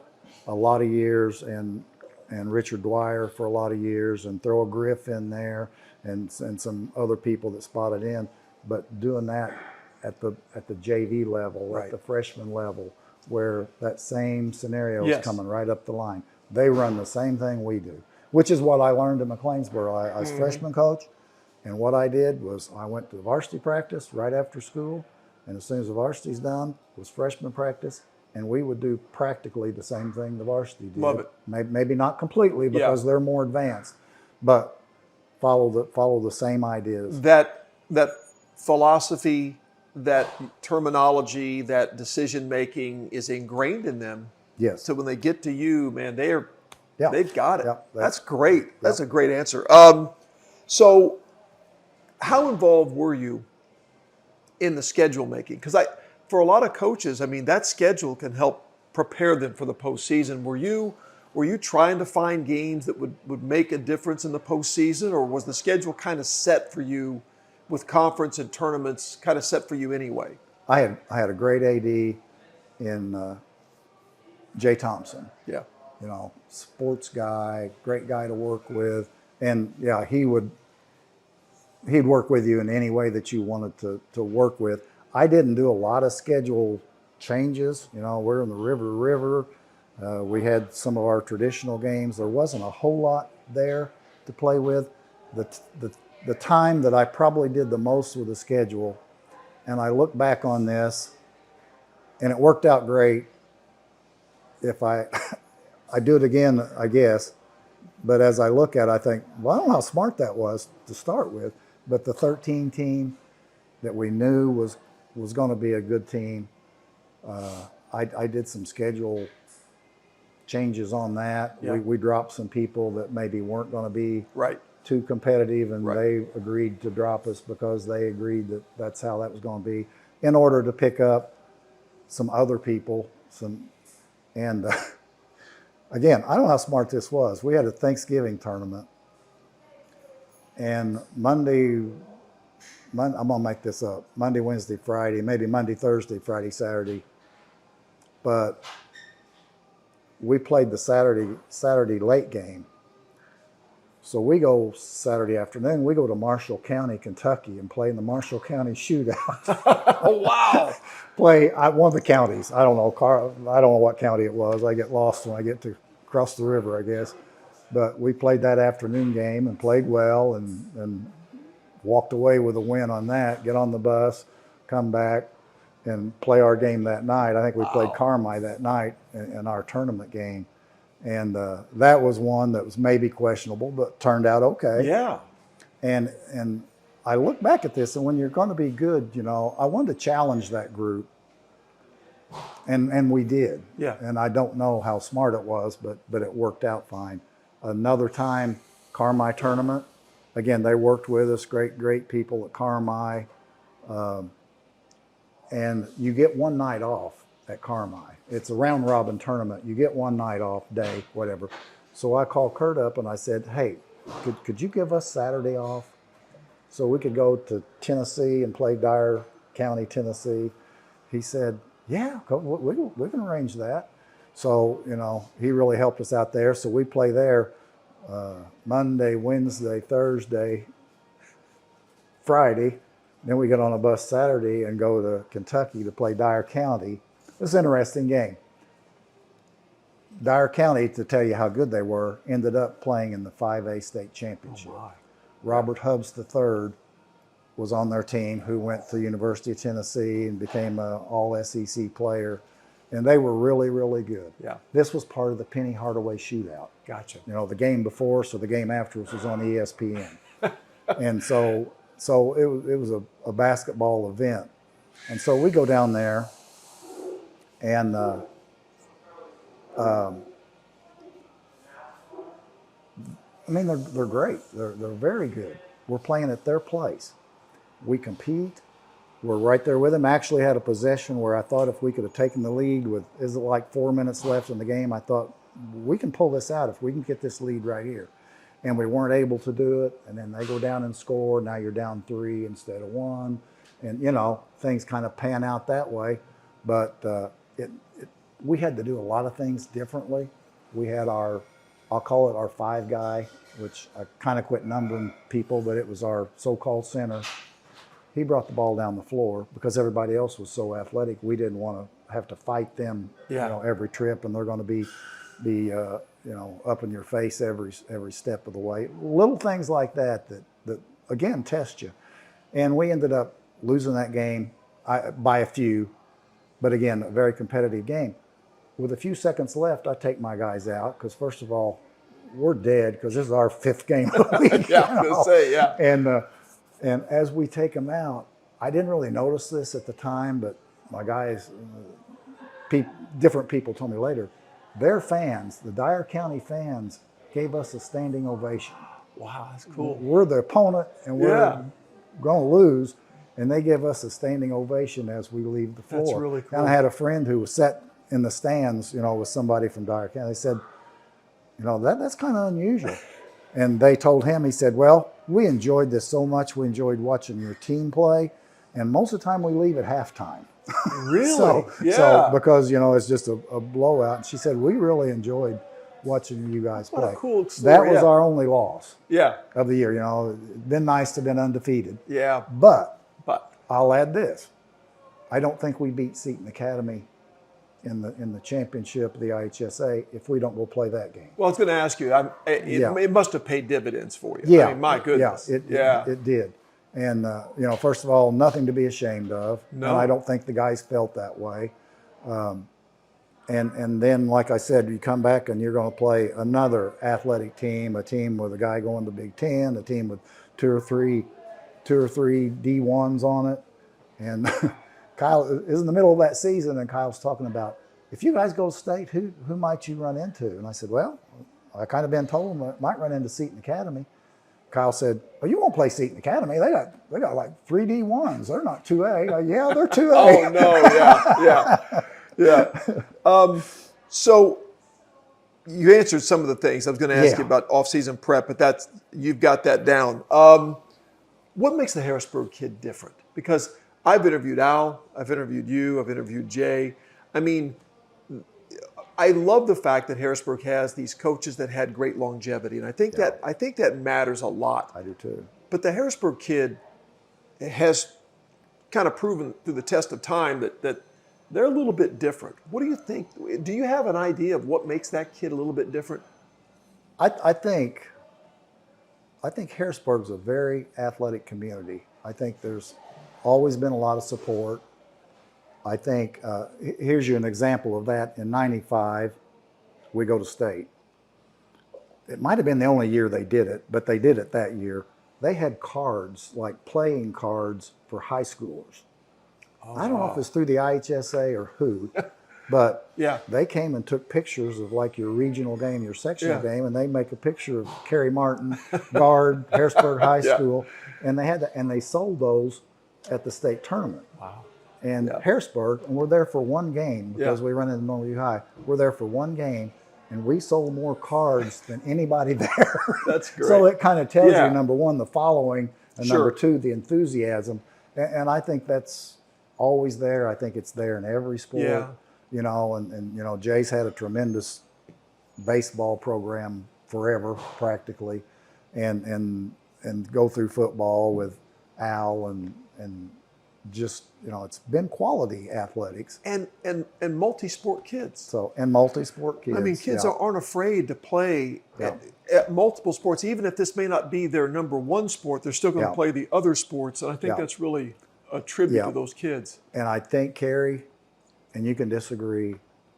a lot of years, and Richard Dwyer for a lot of years, and throw a Griff in there, and some other people that spotted in. But doing that at the JV level, at the freshman level, where that same scenario is coming right up the line. They run the same thing we do, which is what I learned at McLean'sboro. I was freshman coach, and what I did was I went to varsity practice right after school, and as soon as the varsity's done, it was freshman practice, and we would do practically the same thing the varsity did. Love it. Maybe not completely, because they're more advanced, but follow the same ideas. That philosophy, that terminology, that decision making is ingrained in them. Yes. So when they get to you, man, they've got it. Yeah, that's great. That's a great answer. So how involved were you in the schedule making? Because for a lot of coaches, I mean, that schedule can help prepare them for the postseason. Were you trying to find games that would make a difference in the postseason, or was the schedule kind of set for you with conference and tournaments kind of set for you anyway? I had a great AD in Jay Thompson. Yeah. You know, sports guy, great guy to work with. And yeah, he'd work with you in any way that you wanted to work with. I didn't do a lot of schedule changes. You know, we're in the river. We had some of our traditional games. There wasn't a whole lot there to play with. The time that I probably did the most with the schedule, and I look back on this, and it worked out great. If I do it again, I guess. But as I look at it, I think, well, I don't know how smart that was to start with. But the 13 team that we knew was going to be a good team, I did some schedule changes on that. Yeah. We dropped some people that maybe weren't going to be too competitive, and they agreed to drop us because they agreed that that's how that was going to be, in order to pick up some other people. And again, I don't know how smart this was. We had a Thanksgiving tournament, and I'm going to make this up, Monday, Wednesday, Friday, maybe Monday, Thursday, Friday, Saturday. But we played the Saturday late game, So we go Saturday afternoon, we go to Marshall County, Kentucky, and play in the Marshall County shootout. Oh, wow. Play one of the counties. I don't know. I don't know what county it was. I get lost when I get to cross the river, I guess. But we played that afternoon game and played well and walked away with a win on that. Get on the bus, come back, and play our game that night. I think we played Carmi that night in our tournament game. And that was one that was maybe questionable, but turned out okay. Yeah. And I look back at this, and when you're going to be good, you know, I wanted to challenge that group, and we did. Yeah. And I don't know how smart it was, but it worked out fine. Another time, Carmi tournament. Again, they worked with us, great people at Carmi. And you get one night off at Carmi. It's a round robin tournament. You get one night off, day, whatever. So I called Kurt up and I said, hey, could you give us Saturday off so we could go to Tennessee and play Dyer County, Tennessee? He said, yeah, we can arrange that. So, you know, he really helped us out there. So we play there Monday, Wednesday, Thursday, Friday. Then we get on a bus Saturday and go to Kentucky to play Dyer County. It was an interesting game. Dyer County, to tell you how good they were, ended up playing in the 5A state championship. Oh, my. Robert Hubbs III was on their team, who went to the University of Tennessee and became an all-SEC player. And they were really, really good. Yeah. This was part of the Penny Hardaway shootout. Gotcha. You know, the game before, so the game afterwards was on ESPN. And so it was a basketball event. And so we go down there, and I mean, they're great. They're very good. We're playing at their place. We compete. We're right there with them. Actually had a possession where I thought if we could have taken the lead with, is it like 4 minutes left in the game? I thought we can pull this out if we can get this lead right here. And we weren't able to do it. And then they go down and score. Now you're down 3 instead of 1. And, you know, things kind of pan out that way. But we had to do a lot of things differently. We had I'll call it our 5 guy, which I kind of quit numbering people, but it was our so-called center. He brought the ball down the floor because everybody else was so athletic. We didn't want to have to fight them, you know, every trip, and they're going to be you know, up in your face every step of the way. Little things like that again test you. And we ended up losing that game by a few, but again, a very competitive game. With a few seconds left, I take my guys out because first of all, we're dead because this is our 5th game of the week. Yeah, I was going to say, yeah. And as we take them out, I didn't really notice this at the time, but my guys, different people told me later, their fans, the Dyer County fans, gave us a standing ovation. Wow, that's cool. We're the opponent, and we're going to lose, and they give us a standing ovation as we leave the floor. That's really cool. And I had a friend who was sat in the stands, you know, with somebody from Dyer County. They said, you know, that's kind of unusual. And they told him, he said, well, we enjoyed this so much. We enjoyed watching your team play. And most of the time we leave at halftime. Really? So because, you know, it's just a blowout. And she said, we really enjoyed watching you guys play. What a cool story. That was our only loss of the year. You know, it'd been nice to have been undefeated. Yeah. But I'll add this. I don't think we beat Seton Academy in the championship of the IHSA if we don't go play that game. Well, I was going to ask you, it must have paid dividends for you. Yeah. I mean, my goodness. Yeah, it did. And, you know, first of all, nothing to be ashamed of. No. And I don't think the guys felt that way. And then, like I said, you come back and you're going to play another athletic team, a team with a guy going to Big Ten, a team with two or three D1s on it. And Kyle is in the middle of that season, and Kyle's talking about, if you guys go state, who might you run into? And I said, well, I kind of been told I might run into Seton Academy. Kyle said, well, you won't play Seton Academy. They got like 3 D1s. They're not 2A. Yeah, they're 2A. Oh, no, yeah. So you answered some of the things. I was going to ask you about off-season prep, but you've got that down. What makes the Harrisburg kid different? Because I've interviewed Al, I've interviewed you, I've interviewed Jay. I mean, I love the fact that Harrisburg has these coaches that had great longevity, and I think that matters a lot. I do too. But the Harrisburg kid has kind of proven through the test of time that they're a little bit different. What do you think? Do you have an idea of what makes that kid a little bit different? I think Harrisburg's a very athletic community. I think there's always been a lot of support. I think, here's you an example of that. In '95, we go to state. It might have been the only year they did it, but they did it that year. They had cards, like playing cards for high schoolers. Oh, I don't know if it's through the IHSA or who, but they came and took pictures of like your regional game, your sectional game, and they make a picture of Kerry Martin, guard, Harrisburg High School, and they had that, and they sold those at the state tournament. Wow. And Harrisburg, and we're there for one game because we run into Northview High. We're there for one game, and we sold more cards than anybody there. That's great. So it kind of tells you, number one, the following, and number two, the enthusiasm. And I think that's always there. I think it's there in every sport. You know, and you know, Jay's had a tremendous baseball program forever, practically, and go through football with Al and just, you know, it's been quality athletics and multi-sport kids. So, and multi-sport kids. I mean, kids aren't afraid to play at multiple sports, even if this may not be their number one sport. They're still going to play the other sports, and I think that's really a tribute to those kids. And I think, Kerry, and you can disagree,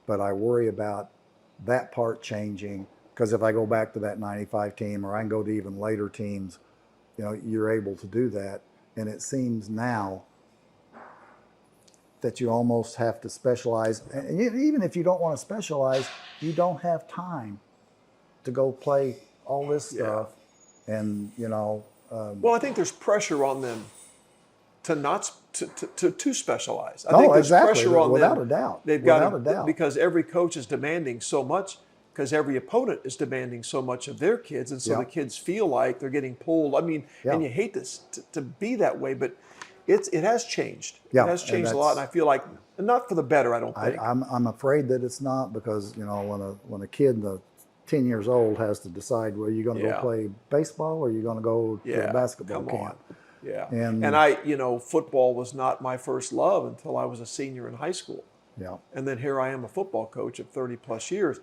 but I worry about that part changing, because if I go back to that '95 team, or I can go to even later teams, you know, you're able to do that, and it seems now that you almost have to specialize. And even if you don't want to specialize, you don't have time to go play all this stuff. And, you know. Well, I think there's pressure on them to not to specialize. I think there's pressure on without them. A doubt. They've without got a doubt. Because every coach is demanding so much, because every opponent is demanding so much of their kids, and so the kids feel like they're getting pulled. I mean, and you hate this to be that way, but it has changed. It has changed a lot, and I feel like not for the better. I don't think. I'm afraid that it's not, because, you know, when a kid 10 years old has to decide, well, you're going to go play baseball or you're going to go to a basketball camp. Yeah. And I, you know, football was not my first love until I was a senior in high school. Yeah. And then here I am, a football coach of 30 plus years.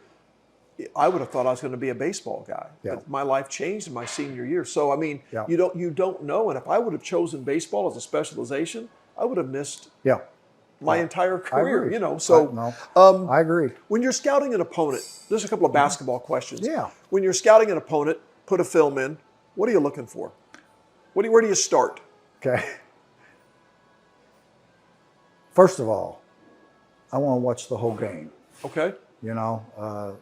I would have thought I was going to be a baseball guy. Yeah. But my life changed in my senior year. So, I mean, you don't know. And if I would have chosen baseball as a specialization, I would have missed my entire career, you know. So I agree. When you're scouting an opponent, there's a couple of basketball questions. Yeah. When you're scouting an opponent, put a film in, what are you looking for? Where do you start? Okay. First of all, I want to watch the whole game. Okay. You know,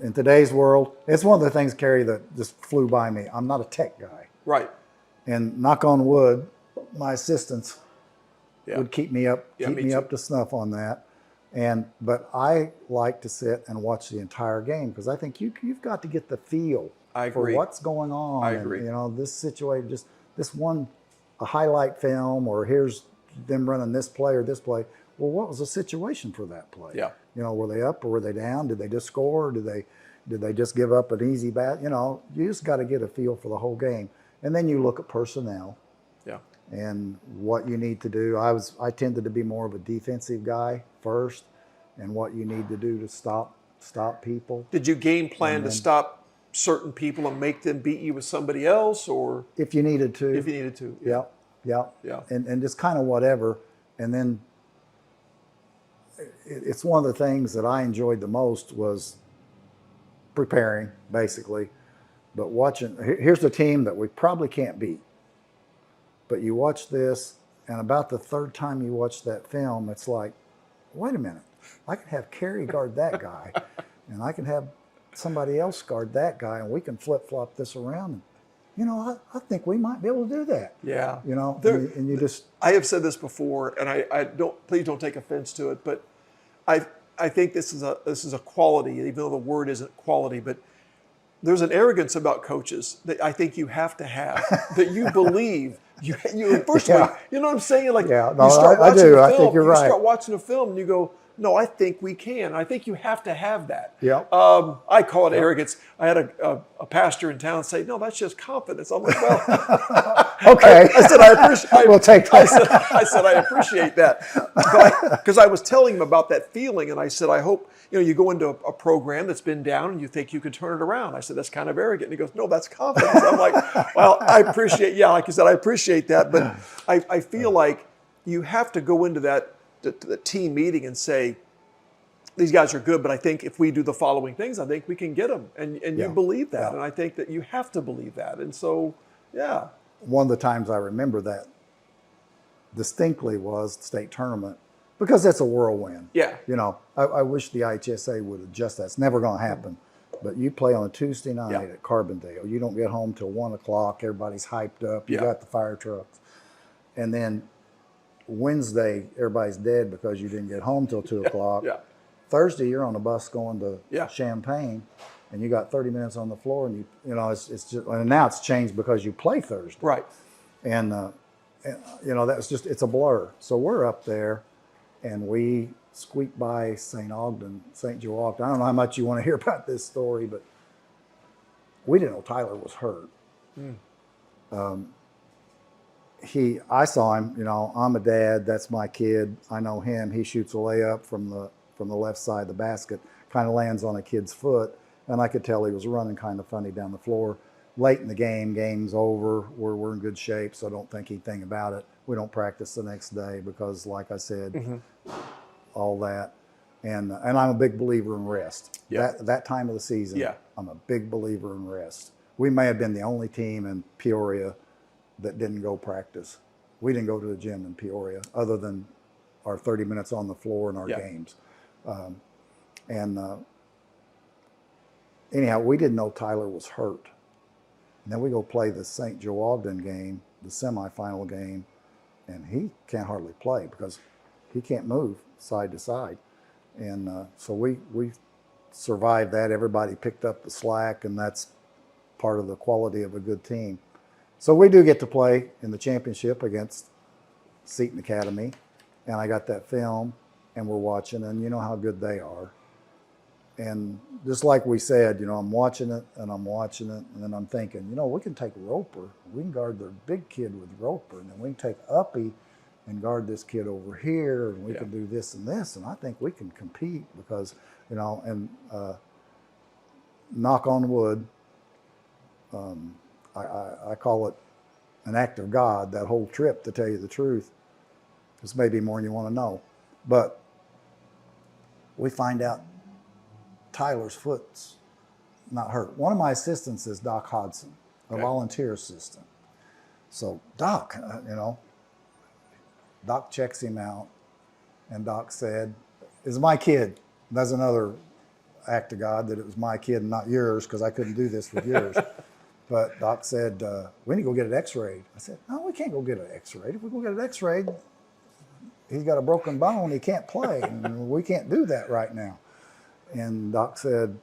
in today's world, it's one of the things, Kerry, that just flew by me. I'm not a tech guy. Right. And knock on wood, my assistants would keep me up, up to snuff on that. But I like to sit and watch the entire game, because I think you've got to get the feel for what's going on. I agree. And, you know, this situation, just a highlight film, or here's them running this play or this play. Well, what was the situation for that play? Yeah. You know, were they up or were they down? Did they just score? Or did they just give up an easy bat? You know, you just got to get a feel for the whole game. And then you look at personnel. Yeah. And what you need to do. I tended to be more of a defensive guy first, and what you need to do to stop people. Did you game plan to stop certain people and make them beat you with somebody else, or if you needed to? If you needed to. Yeah. And just kind of whatever. And then it's one of the things that I enjoyed the most was preparing, basically. But watching, here's the team that we probably can't beat. But you watch this, and about the third time you watch that film, it's like, wait a minute, I can have Kerry guard that guy, and I can have somebody else guard that guy, and we can flip-flop this around. And, you know, I think we might be able to do that. Yeah. You know, and you just... I have said this before, and I don't, please don't take offense to it, but I think this is a quality, even though the word isn't quality, but there's an arrogance about coaches that I think you have to have, that you believe you first of all, you know what I'm saying? Like, you start watching a film, I think you're right. You start watching a film and you go, no, I think we can. I think you have to have that. Yep. I call it arrogance. I had a pastor in town say, no, that's just confidence. I'm like, well, Okay. I said, I appreciate. We'll take that. I said, I appreciate that, because I was telling him about that feeling, and I said, I hope you go into a program that's been down and you think you can turn it around. I said, that's kind of arrogant. And he goes, no, that's confidence. I'm like, well, I appreciate. Yeah, like you said, I appreciate that, but I feel like you have to go into the team meeting and say, these guys are good, but I think if we do the following things, I think we can get them. And you believe that, and I think that you have to believe that. And so, yeah. One of the times I remember that distinctly was the state tournament, because it's a whirlwind. Yeah. I wish the IHSA would adjust that. It's never going to happen. But you play on a Tuesday night at Carbondale. You don't get home till 1 o'clock. Everybody's hyped up. You got the fire trucks. And then Wednesday, everybody's dead because you didn't get home till 2 o'clock. Yeah. Thursday, you're on a bus going to Champaign, and you got 30 minutes on the floor, and it's just, and now it's changed because you play Thursday. Right. And that's just, it's a blur. So we're up there, and we squeaked by St. Joe Ogden. I don't know how much you want to hear about this story, but we didn't know Tyler was hurt. I saw him, I'm a dad, that's my kid. I know him. He shoots a layup from the left side of the basket, kind of lands on a kid's foot, and I could tell he was running kind of funny down the floor. Late in the game's over, we're in good shape, so don't think anything about it. We don't practice the next day because, like I said, all that. And I'm a big believer in rest. That time of the season, I'm a big believer in rest. We may have been the only team in Peoria that didn't go practice. We didn't go to the gym in Peoria other than our 30 minutes on the floor and our games. Anyhow, we didn't know Tyler was hurt. And then we go play the St. Joe Ogden game, the semifinal game, and he can't hardly play because he can't move side to side. And so we survived that. Everybody picked up the slack, and that's part of the quality of a good team. So we do get to play in the championship against Seton Academy, and I got that film, and we're watching, and you know how good they are. And just like we said, I'm watching it, and then I'm thinking, we can take Roper. We can guard the big kid with Roper, and then we can take Uppy and guard this kid over here, and we can do this and this, and I think we can compete because, and knock on wood, I call it an act of God, that whole trip, to tell you the truth. This may be more than you want to know. But we find out Tyler's foot's not hurt. One of my assistants is Doc Hodson, a volunteer assistant. So Doc, Doc checks him out, and Doc said, "It's my kid." That's another act of God, that it was my kid and not yours, because I couldn't do this with yours. But Doc said, "We need to go get it x-rayed." I said, "No, we can't go get it x-rayed. If we go get it x-rayed, he's got a broken bone, he can't play, and we can't do that right now." And Doc said,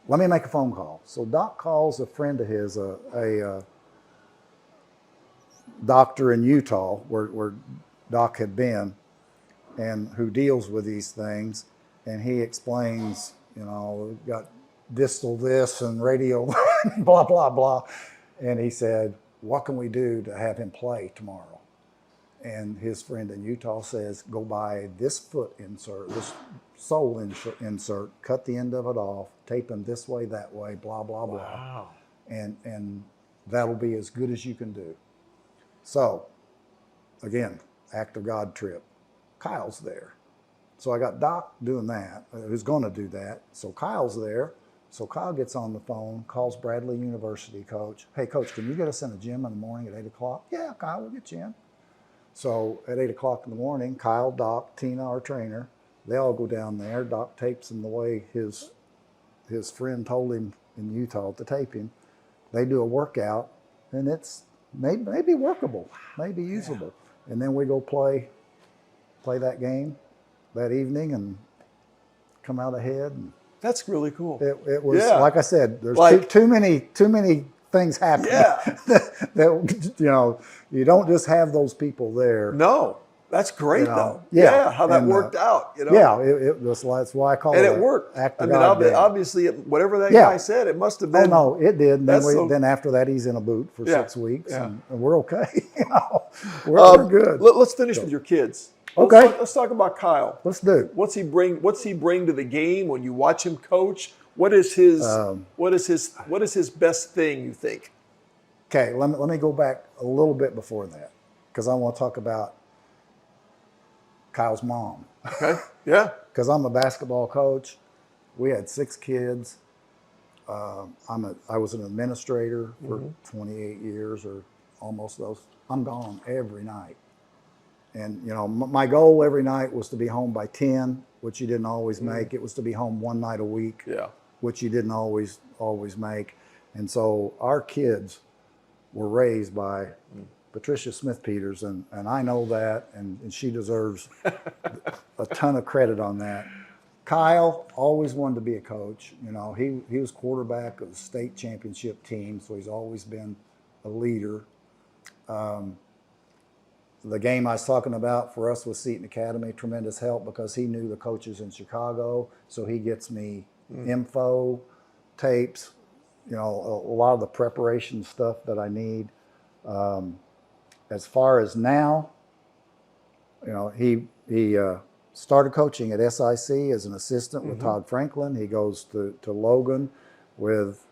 "Let me make a phone call." So Doc calls a friend of his, a doctor in Utah, where Doc had been, and who deals with these things, and he explains, we've got distal this and radial blah, blah, blah. And he said, "What can we do to have him play tomorrow?" And his friend in Utah says, "Go buy this foot insert, this sole insert, cut the end of it off, tape him this way, that way, blah, blah, blah. Wow. And that'll be as good as you can do." So, again, act of God trip. Kyle's there. So I got Doc doing that, who's going to do that. So Kyle's there. So Kyle gets on the phone, calls Bradley University coach. "Hey, coach, can you get us in the gym in the morning at 8 o'clock? "Yeah, Kyle, we'll get you in." So at 8 o'clock in the morning, Kyle, Doc, Tina, our trainer, they all go down there. Doc tapes him the way his friend told him in Utah to tape him. They do a workout, and it's maybe workable, maybe usable. And then we go play that game that evening and come out ahead. And that's really cool. It was, like I said, there's too many things happening. Yeah. that you don't just have those people there. No. That's great, though. Yeah, how that and, worked out. Yeah, it was. That's why I call and it. it worked. Act I of mean, God day. obviously, whatever that guy said, it must have been. Oh no, it did. And That's then after that, he's in a boot for 6 weeks, Yeah. and we're okay. We're good. Let's finish with your kids. Okay. Let's talk about Kyle. Let's do. What's he bring to the game when you watch him coach? What is his best thing, you think? Okay, let me go back a little bit before that, because I want to talk about Kyle's mom. Okay. Yeah. Because I'm a basketball coach. We had 6 kids. I was an administrator for 28 years or almost those. I'm gone every night. And, my goal every night was to be home by 10, which you didn't always make. It was to be home one night a week, which you didn't always make. And so our kids were raised by Patricia Smithpeters, and I know that, and she deserves a ton of credit on that. Kyle always wanted to be a coach. He was quarterback of the state championship team, so he's always been a leader. The game I was talking about for us was Seton Academy, tremendous help because he knew the coaches in Chicago, so he gets me info, tapes, a lot of the preparation stuff that I need. As far as now, he started coaching at SIC as an assistant with Todd Franklin. He goes to Logan with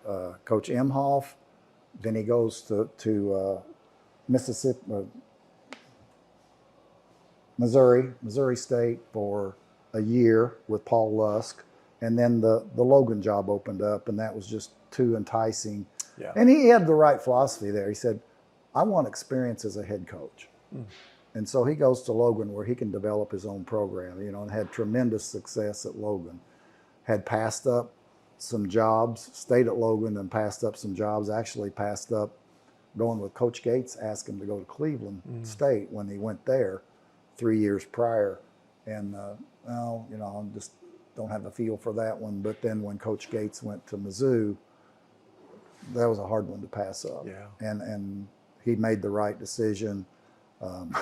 Coach Imhoff. Then he goes to Missouri State for a year with Paul Lusk. And then the Logan job opened up, and that was just too enticing. Yeah. And he had the right philosophy there. He said, I want experience as a head coach. And so he goes to Logan where he can develop his own program, and had tremendous success at Logan. Had passed up some jobs, stayed at Logan and passed up some jobs, actually passed up going with Coach Gates, asked him to go to Cleveland State when he went there 3 years prior. And, I just don't have a feel for that one. But then when Coach Gates went to Mizzou, that was a hard one to pass up. Yeah. And he made the right decision. I'm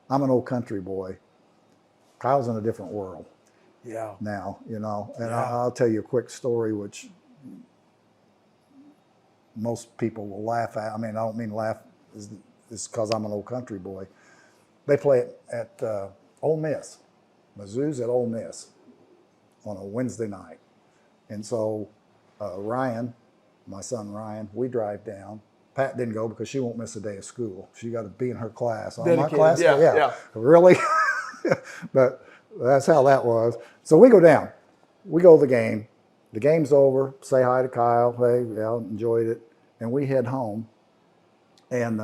an old country boy. Kyle's in a different world. Yeah. Now, and I'll tell you a quick story, which most people will laugh at. I mean, I don't mean laugh is because I'm an old country boy. They play at Ole Miss. Mizzou's at Ole Miss on a Wednesday night. And so Ryan, my son Ryan, we drive down. Pat didn't go because she won't miss a day of school. She got to be in her class. My class? Yeah. Really? But that's how that was. So we go down. We go to the game. The game's over. Say hi to Kyle. Hey, enjoyed it. And we head home. And,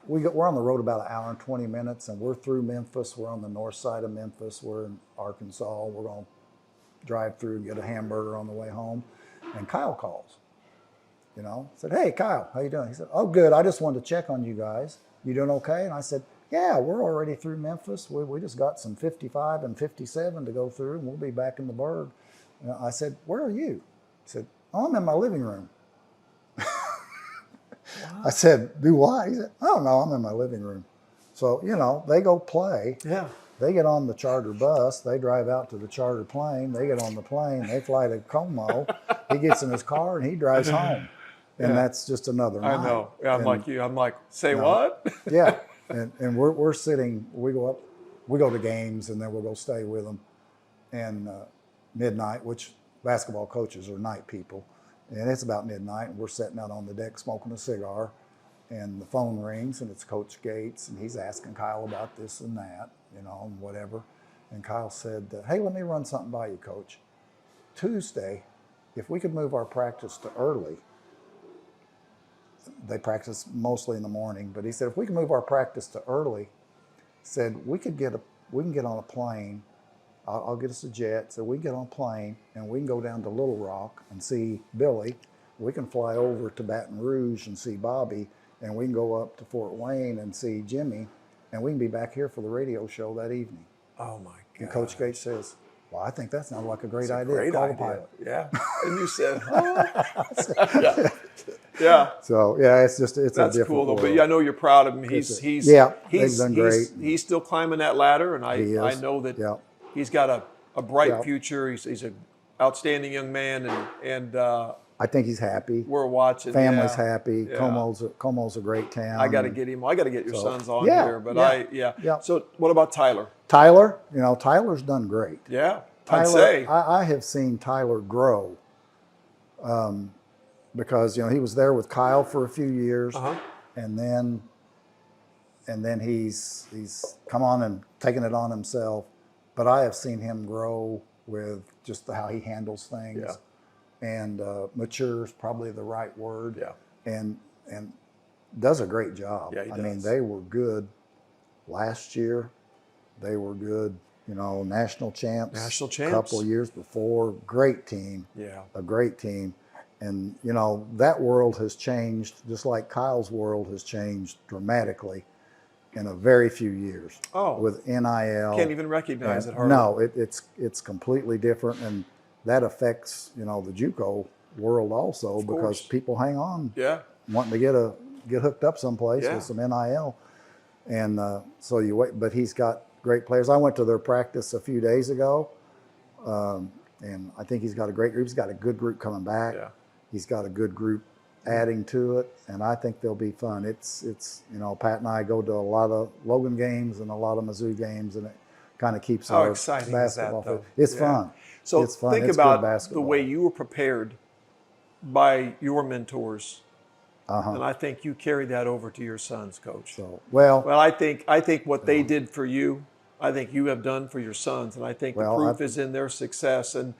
we're on the road about an hour and 20 minutes, and we're through Memphis. We're on the north side of Memphis. We're in Arkansas. We're going to drive through, get a hamburger on the way home. And Kyle calls. Said, hey, Kyle, how you doing? He said, oh, good. I just wanted to check on you guys. You doing okay? And I said, yeah, we're already through Memphis. We just got some 55 and 57 to go through, and we'll be back in the burg. And I said, where are you? He said, oh, I'm in my living room. Wow. I said, do what? He said, oh, no, I'm in my living room. So, they go play. Yeah. They get on the charter bus. They drive out to the charter plane. They get on the plane. They fly to Como. He gets in his car, and he drives home. And that's just another night. I know. Yeah, I'm like you. I'm like, say what? Yeah. And we're sitting, we go to games, and then we'll go stay with them. And midnight, which basketball coaches are night people. And it's about midnight, and we're sitting out on the deck smoking a cigar. And the phone rings, and it's Coach Gates, and he's asking Kyle about this and that, and whatever. And Kyle said, hey, let me run something by you, Coach. Tuesday, if we could move our practice to early, they practice mostly in the morning, but he said, if we can move our practice to early, he said, we can get on a plane. I'll get us a jet, so we can get on a plane, and we can go down to Little Rock and see Billy. We can fly over to Baton Rouge and see Bobby, and we can go up to Fort Wayne and see Jimmy, and we can be back here for the radio show that evening. Oh, my God. And Coach Gates says, well, I think that sounds like a great idea. Great Call idea. the pilot. Yeah. And you said, huh? Yeah. So yeah, it's That's a different cool though. world. But yeah, I know you're proud of him. He's done great. He's still climbing that ladder, and He is. I know that Yeah. he's got a bright Yeah. future. He's an outstanding young man, and I think he's happy. we're watching. Family's Yeah. happy. Yeah. Como's a great town. I got to get him. I got to get your So, sons on yeah, here. But yeah. So what about Tyler? Tyler, Tyler's done great. Yeah, Tyler, I'd say. I have seen Tyler grow because he was there with Kyle for a few years, and then he's come on and taken it on himself. But I have seen him grow with just how he handles things, and matures, probably the right word. Yeah, and does a great job. Yeah, he I mean, does. they were good last year. They were good, national champs. National A champs. couple of years before. Great team. Yeah. A great team. And, that world has changed, just like Kyle's world has changed dramatically in a very few years. Oh. With NIL. Can't even recognize it hardly. No, it's completely different. And that affects, the JUCO world also, because people hang on. Yeah. Wanting to get hooked up someplace Yeah. with some NIL. And so you wait, but he's got great players. I went to their practice a few days ago, and I think he's got a great group. He's got a good group coming back. Yeah. He's got a good group adding to it, and I think they'll be fun. It's Pat and I go to a lot of Logan games and a lot of Mizzou games, and it kind of keeps How our exciting basketball. is that, though? It's Yeah. fun. So it's fun. think It's about good the basketball. way you were prepared by your mentors, Uh-huh. and I think you carried that over to your sons, Coach. So well, I think what they did for you, I think you have done for your sons, and I think the proof is in their success. And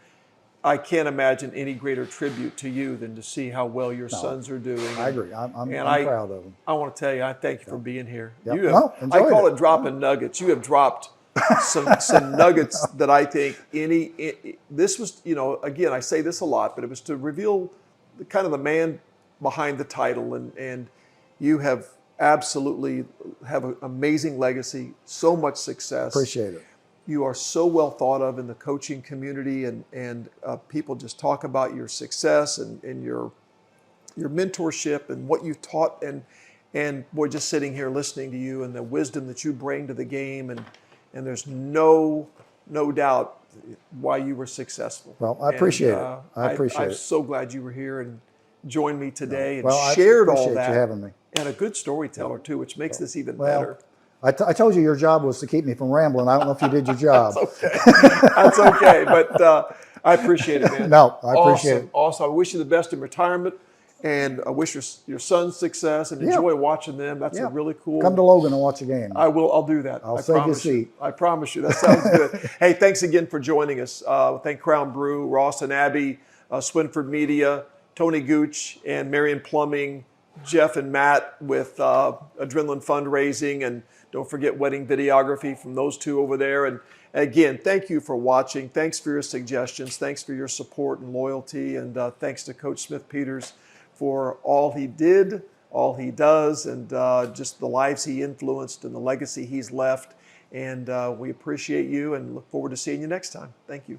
I can't imagine any greater tribute to you than to see how well your sons are doing. I agree. I'm proud of them. I want to tell you, I thank you for being here. Yep. You have, No, I enjoyed call it. it dropping nuggets. You have dropped some nuggets that I think this was, again, I say this a lot, but it was to reveal the man behind the title, and you have absolutely have an amazing legacy, so much success. Appreciate it. You are so well thought of in the coaching community, and people just talk about your success and your mentorship and what you've taught, and boy, just sitting here listening to you and the wisdom that you bring to the game, and there's no doubt why you were successful. Well, I appreciate it. I'm so glad you were here and joined me today and I shared all appreciate that. you having me. And a good storyteller too, which makes this even better. I told you your job was to keep me from rambling. I don't know if you did your job. That's okay. That's okay. But I appreciate it, man. No, I appreciate it. Awesome. I wish you the best in retirement, and I wish your son's success, and enjoy watching them. That's a really cool. Come to Logan and watch a game. I will. I'll do that. I'll save you a seat. I promise you. That sounds good. Hey, thanks again for joining us. Thank Crown Brew, Ross and Abby, Swinford Media, Tony Gooch, and Marion Plumbing, Jeff and Matt with Adrenaline Fundraising, and don't forget Wedding Videography from those two over there. And again, thank you for watching. Thanks for your suggestions. Thanks for your support and loyalty. And thanks to Coach Smithpeters for all he did, all he does, and just the lives he influenced and the legacy he's left. And we appreciate you and look forward to seeing you next time. Thank you.